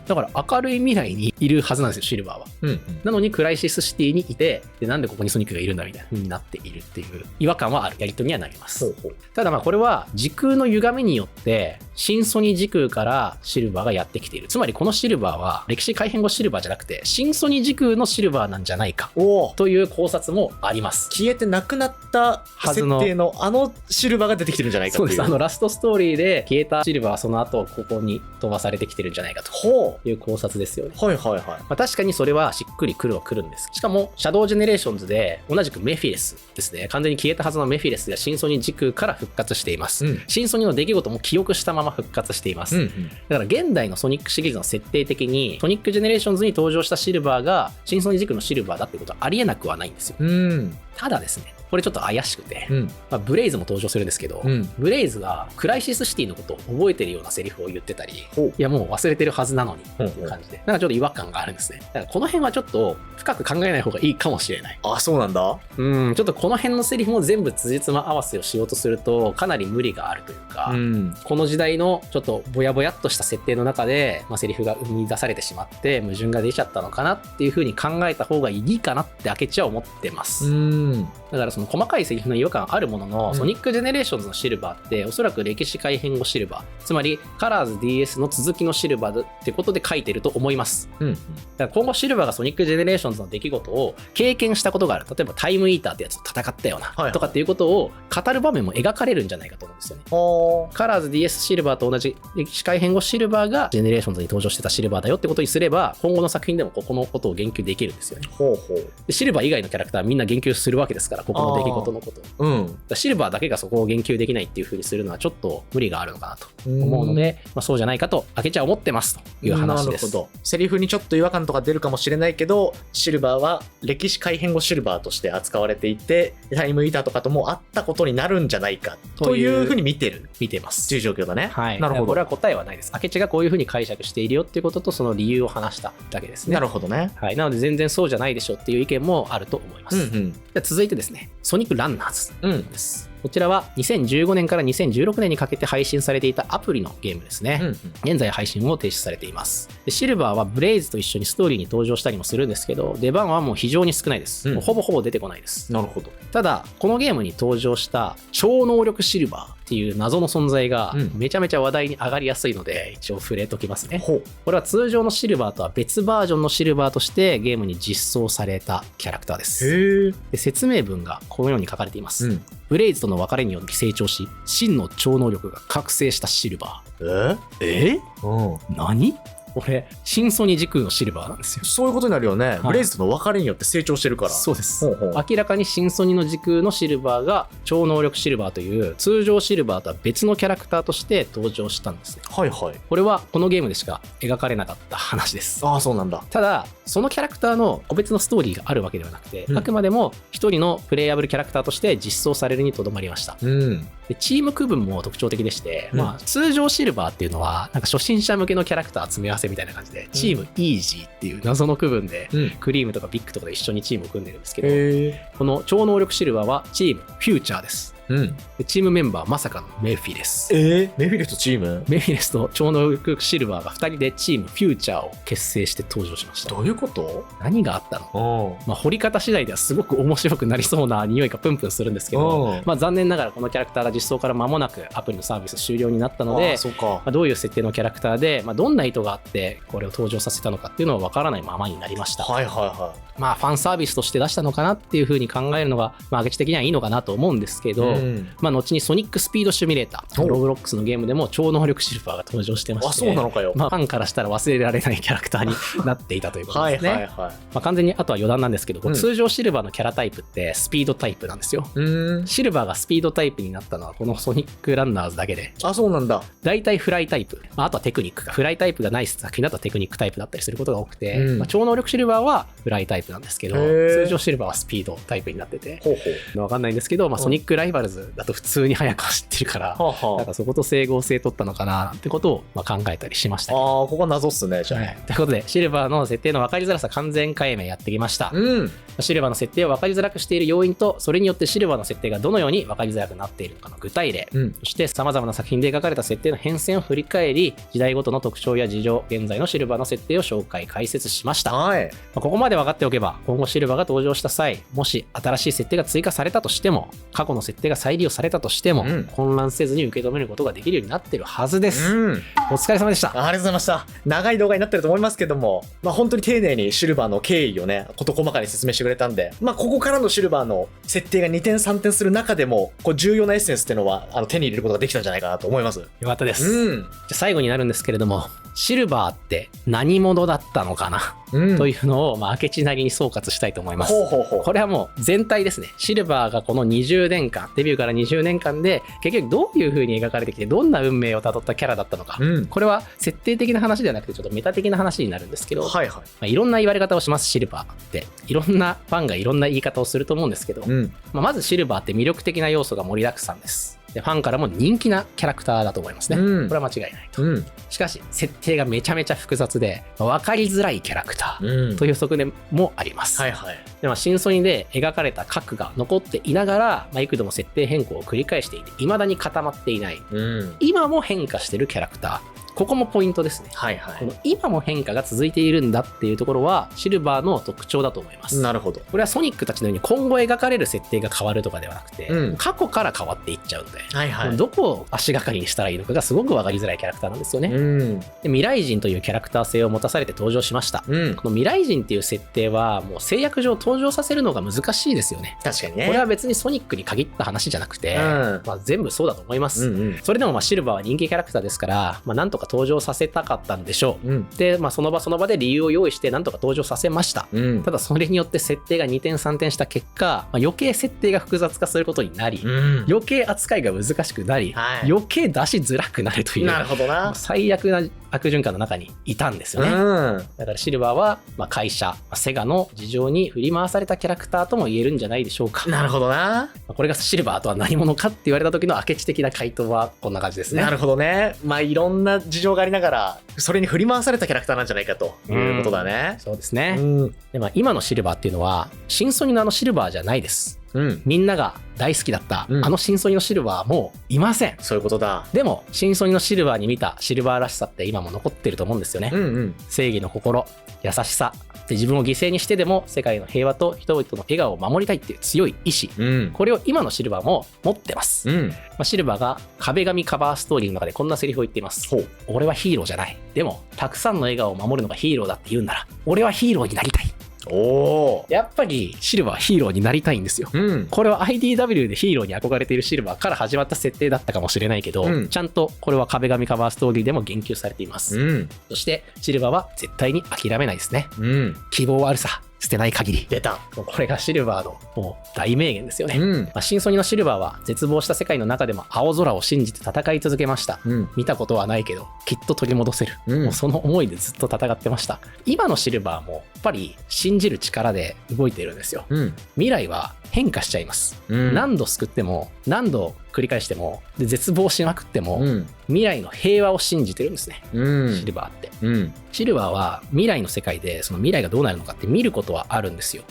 だから明るい未来にいるはずなんですよシルバーは、なのにクライシスシティにいてでなんでここにソニックがいるんだみたいな風になっているっていう違和感はあるやり取りにはなります。ただこれは時空の歪みによって新ソニ時空からシルバーがやってきている。つまりこのシルバーは歴史改変後シルバーじゃなくて新ソニ時空のシルバーなんじゃないかという考察もあります。消えてなくなった設定のシルバーが出てきてきてるんじゃないかっていう。そうです。ラストストーリーで消えたシルバーはその後ここに飛ばされてきてるんじゃないかという考察ですよね。はいはいはい。確かにそれはしっくりくるはくるんです。しかもシャドウジェネレーションズで同じくメフィレスですね。完全に消えたはずのメフィレスが新ソニ時空から復活しています、新ソニの出来事も記憶したまま復活しています、だから現代のソニックシリーズの設定的にソニックジェネレーションズに登場したシルバーが新ソニ時空のシルバーだっていうことはありえなくはないんですよ。ただですね、これちょっと怪しくて、ブレイズも登場するんですけど、ブレイズがクライシスシティのことを覚えてるようなセリフを言ってたり、いやもう忘れてるはずなのにっていう感じで、なんかちょっと違和感があるんですね。だからこの辺はちょっと深く考えない方がいいかもしれない。あ、そうなんだ。ちょっとこの辺のセリフも全部辻褄合わせをしようとするとかなり無理があるというか、この時代のちょっとぼやぼやっとした設定の中で、セリフが生み出されてしまって矛盾が出ちゃったのかなっていう風に考えた方がいいかなって明智は思ってます。だからその細かいセリフの違和感あるものの、ソニックジェネレーションズのシルバーっておそらく歴史改変後シルバー、つまりカラーズ DS の続きのシルバーってことで書いてると思います、だから今後シルバーがソニックジェネレーションズの出来事を経験したことがある、例えばタイムイーターってやつと戦ったよな、とかっていうことを語る場面も描かれるんじゃないかと思うんですよね。カラーズ DS シルバーと同じ歴史改変後シルバーがジェネレーションズに登場してたシルバーだよってことにすれば、今後の作品でもここのことを言及できるんですよね。でシルバー以外のキャラクターはみんな言及するわけですから、ここの出来事のことを、シルバーだけがそこを言及できないっていう風にするのはちょっと無理があるのかなと思うので、そうじゃないかと明智は思ってますという話です。なるほど。セリフにちょっと違和感とか出るかもしれないけど、シルバーは歴史改変後シルバーとして扱われていて、タイムイーターとかともあったことになるんじゃないかという風に見てますという状況だね。はい。なるほど。これは答えはないです。明智がこういう風に解釈しているよっていうこととその理由を話しただけですね。なるほどね。はい。なので全然そうじゃないでしょっていう意見もあると思います。じゃあ続いてですね、ソニックランナーズです。こちらは2015年から2016年にかけて配信されていたアプリのゲームですね。現在配信を停止されています。でシルバーはブレイズと一緒にストーリーに登場したりもするんですけど、出番はもう非常に少ないです。もうほぼほぼ出てこないです。なるほど。ただこのゲームに登場した超能力シルバーっていう謎の存在がめちゃめちゃ話題に上がりやすいので一応触れときますね。これは通常のシルバーとは別バージョンのシルバーとしてゲームに実装されたキャラクターです。で説明文がこのように書かれています。ブレイズとの別れによって成長し真の超能力が覚醒したシルバー。何？これ新ソニ時空のシルバーなんですよ。そういうことになるよね。ブレイズとの別れによって成長してるから。そうです。明らかに新ソニの時空のシルバーが超能力シルバーという通常シルバーとは別のキャラクターとして登場したんですね。これはこのゲームでしか描かれなかった話です。ああ、そうなんだ。ただそのキャラクターの個別のストーリーがあるわけではなくて、あくまでも一人のプレイヤブルキャラクターとして実装されるにとどまりました。でチーム区分も特徴的でして、通常シルバーっていうのはなんか初心者向けのキャラクター詰め合わせみたいな感じで、チームイージーっていう謎の区分で、クリームとかビッグとかで一緒にチームを組んでるんですけど、この超能力シルバーはチームフューチャーです。でチームメンバーまさかのメフィレス。メフィレスとチーム？メフィレスと超能力シルバーが2人でチームフューチャーを結成して登場しました。どういうこと？何があったの？掘り方次第ではすごく面白くなりそうな匂いがプンプンするんですけど、残念ながらこのキャラクターが実装から間もなくアプリのサービス終了になったので、どういう設定のキャラクターで、どんな意図があってこれを登場させたのかっていうのは分からないままになりました。ファンサービスとして出したのかなっていう風に考えるのが、明智的にはいいのかなと思うんですけど、後にソニックスピードシミュレーター、ロブロックスのゲームでも超能力シルバーが登場してまして、そうなのかよ。ファンからしたら忘れられないキャラクターになっていたということですね。完全にあとは余談なんですけど、通常シルバーのキャラタイプってスピードタイプなんですよ。シルバーがスピードタイプになったのはこのソニックランナーズだけで、そうなんだ。大体フライタイプ、あとはテクニックか、フライタイプがない作品だとテクニックタイプだったりすることが多くて、超能力シルバーはフライタイプなんですけど、通常シルバーはスピードタイプになってて、わかんないんですけど、ソニックライバルズだと普通に速く走ってるから、なんかそこと整合性取ったのかなってことを考えたりしました。ここ謎っすね、じゃあ。ということで、シルバーの設定の分かりづらさ完全解明やってきました。シルバーの設定を分かりづらくしている要因と、それによってシルバーの設定がどのように分かりづらくなっているのかの具体例、そして様々な作品で描かれた設定の変遷を振り返り、時代ごとの特徴や事情、現在のシルバーの設定を紹介解説しました。ここまで分かっておけば、今後シルバーが登場した際、もし新しい設定が追加されたとしても、過去の設定が再利用されたとしても、混乱せずに受け止めることができるようになっているはずです。お疲れ様でした。ありがとうございました。長い動画になってると思いますけども、本当に丁寧にシルバーの経緯をね、事細かに説明してくれたんで、ここからのシルバーの設定が2点3点する中でも、重要なエッセンスっていうのは手に入れることができたんじゃないかなと思います。よかったです。じゃあ最後になるんですけれども、シルバーって何者だったのかな、というのを明智なりに総括したいと思います。これはもう全体ですね。シルバーがこの20年間、デビューから20年間で結局どういう風に描かれてきて、どんな運命をたどったキャラだったのか、これは設定的な話ではなくてちょっとメタ的な話になるんですけど、いろんな言われ方をします。シルバーっていろんなファンがいろんな言い方をすると思うんですけど、まずシルバーって魅力的な要素が盛りだくさんです。でファンからも人気なキャラクターだと思いますね。これは間違いないと。しかし設定がめちゃめちゃ複雑で分かりづらいキャラクターという側面もあります。で新ソニで描かれた核が残っていながら、幾度も設定変更を繰り返していて未だに固まっていない、今も変化してるキャラクター、ここもポイントですね。この今も変化が続いているんだっていうところはシルバーの特徴だと思います。なるほど。これはソニックたちのように今後描かれる設定が変わるとかではなくて、過去から変わっていっちゃうので、どこを足がかりにしたらいいのかがすごく分かりづらいキャラクターなんですよね。で未来人というキャラクター性を持たされて登場しました。この未来人っていう設定はもう制約上登場させるのが難しいですよね。確かにね。これは別にソニックに限った話じゃなくて、全部そうだと思います。それでもシルバーは人気キャラクターですから、なんとか登場させたかったんでしょう。で、その場その場で理由を用意してなんとか登場させました。ただそれによって設定が2点3点した結果、余計設定が複雑化することになり、余計扱いが難しくなり、余計出しづらくなるという、最悪な悪循環の中にいたんですよね。だからシルバーは、会社、セガの事情に振り回されたキャラクターとも言えるんじゃないでしょうか。なるほどな。これがシルバーとは何者かって言われた時の明智的な回答はこんな感じですね。なるほどね。いろんな事情がありながらそれに振り回されたキャラクターなんじゃないかということだね。そうですね。で今のシルバーっていうのは新ソニのシルバーじゃないです。みんなが大好きだった、新ソニのシルバーはもういません。そういうことだ。でも新ソニのシルバーに見たシルバーらしさって今も残ってると思うんですよね。正義の心、優しさで自分を犠牲にしてでも世界の平和と人々の笑顔を守りたいっていう強い意志、これを今のシルバーも持ってます。シルバーが壁紙カバーストーリーの中でこんなセリフを言っています。俺はヒーローじゃない。でもたくさんの笑顔を守るのがヒーローだって言うなら俺はヒーローになりたい。やっぱりシルバーはヒーローになりたいんですよ。これは IDW でヒーローに憧れているシルバーから始まった設定だったかもしれないけど、ちゃんとこれは壁紙カバーストーリーでも言及されています。そしてシルバーは絶対に諦めないですね。希望はあるさ、捨てない限り。出た。これがシルバーのもう大名言ですよね。新ソニのシルバーは絶望した世界の中でも青空を信じて戦い続けました。見たことはないけどきっと取り戻せる。もうその思いでずっと戦ってました。今のシルバーもやっぱり信じる力で動いているんですよ。未来は変化しちゃいます。何度救っても何度繰り返しても、で絶望しまくっても、未来の平和を信じてるんですね、シルバーって。シルバーは未来の世界でその未来がどうなるのかって見ることはあるんですよ。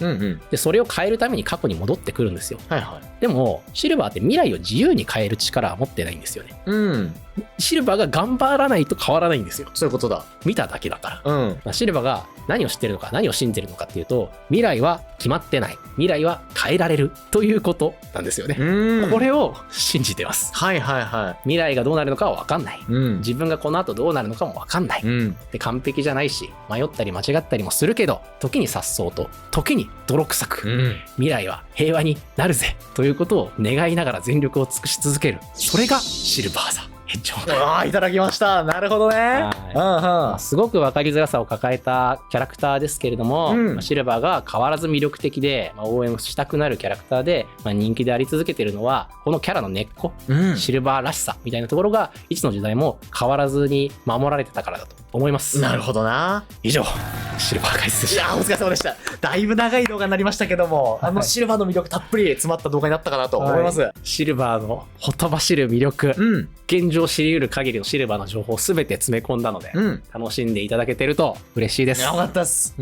でそれを変えるために過去に戻ってくるんですよ。でもシルバーって未来を自由に変える力は持ってないんですよね。シルバーが頑張らないと変わらないんですよ。そういうことだ。見ただけだから。シルバーが何を知ってるのか何を信じてるのかっていうと、未来は決まってない、未来は変えられるということなんですよね。これを信じてます。未来がどうなるのかは分かんない、自分がこの後どうなるのかも分かんない、で完璧じゃないし迷ったり間違ったりもするけど、時に颯爽と時に泥臭く、未来は平和になるぜということを願いながら全力を尽くし続ける、それがシルバーさ。いただきました。なるほどね。すごく分かりづらさを抱えたキャラクターですけれども、シルバーが変わらず魅力的で、応援をしたくなるキャラクターで、人気であり続けているのはこのキャラの根っこ、シルバーらしさみたいなところがいつの時代も変わらずに守られてたからだと思います。なるほどな。以上シルバー解説でした。いやお疲れ様でした。だいぶ長い動画になりましたけども、シルバーの魅力たっぷり詰まった動画になったかなと思います。シルバーのほとばしる魅力、現状知り得る限りのシルバーの情報を全て詰め込んだので、楽しんでいただけてると嬉しいです。よかったです。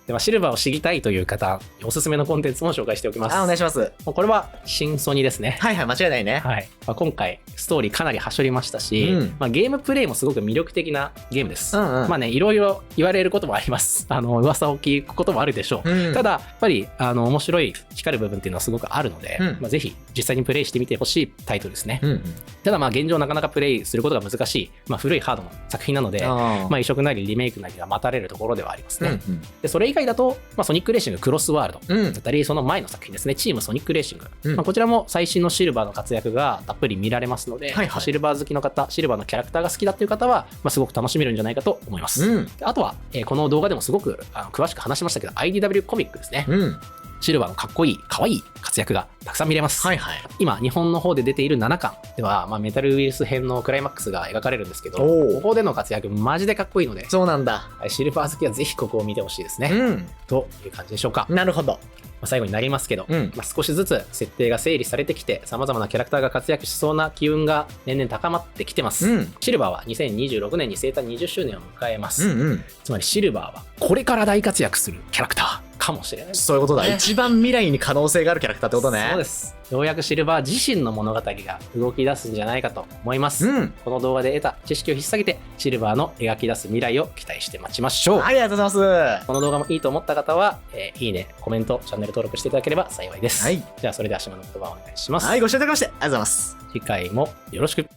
ではシルバーを知りたいという方、おすすめのコンテンツも紹介しておきます。お願いします。これは新ソニですね。間違いないね。今回ストーリーかなりはしょりましたし、ゲームプレイもすごく魅力的なゲームです。いろいろ言われることもあります。噂を聞くこともあるでしょう。ただやっぱり面白い光る部分っていうのはすごくあるので、ぜひ実際にプレイしてみてほしいタイトルですね。ただ現状なかなかプレイすることが難しい、古いハードの作品なので、移植なりリメイクなりが待たれるところではありますね。でそれ以外だと、ソニックレーシングクロスワールドだったり、その前の作品ですね、チームソニックレーシング、こちらも最新のシルバーの活躍がたっぷり見られますので、シルバー好きの方、シルバーのキャラクターが好きだっていう方は、すごく楽しめるんじゃないかと思います。あとは、この動画でもすごく詳しく話しましたけど、 IDW コミックですね。シルバーのかっこいい可愛い活躍がたくさん見れます。今日本の方で出ている7巻では、メタルウイルス編のクライマックスが描かれるんですけど、ここでの活躍マジでかっこいいので、そうなんだ。シルバー好きはぜひここを見てほしいですね。という感じでしょうか。なるほど。最後になりますけど、少しずつ設定が整理されてきて、様々なキャラクターが活躍しそうな機運が年々高まってきてます。シルバーは2026年に生誕20周年を迎えます。つまりシルバーはこれから大活躍するキャラクターかもしれない。そういうことだ。一番未来に可能性があるキャラクターってことね。そうです。ようやくシルバー自身の物語が動き出すんじゃないかと思います。この動画で得た知識を引っ提げて、シルバーの描き出す未来を期待して待ちましょう。ありがとうございます。この動画もいいと思った方は、いいね、コメント、チャンネル登録していただければ幸いです。じゃあそれでは島の言葉をお願いします。ご視聴いただきましてありがとうございます。次回もよろしく。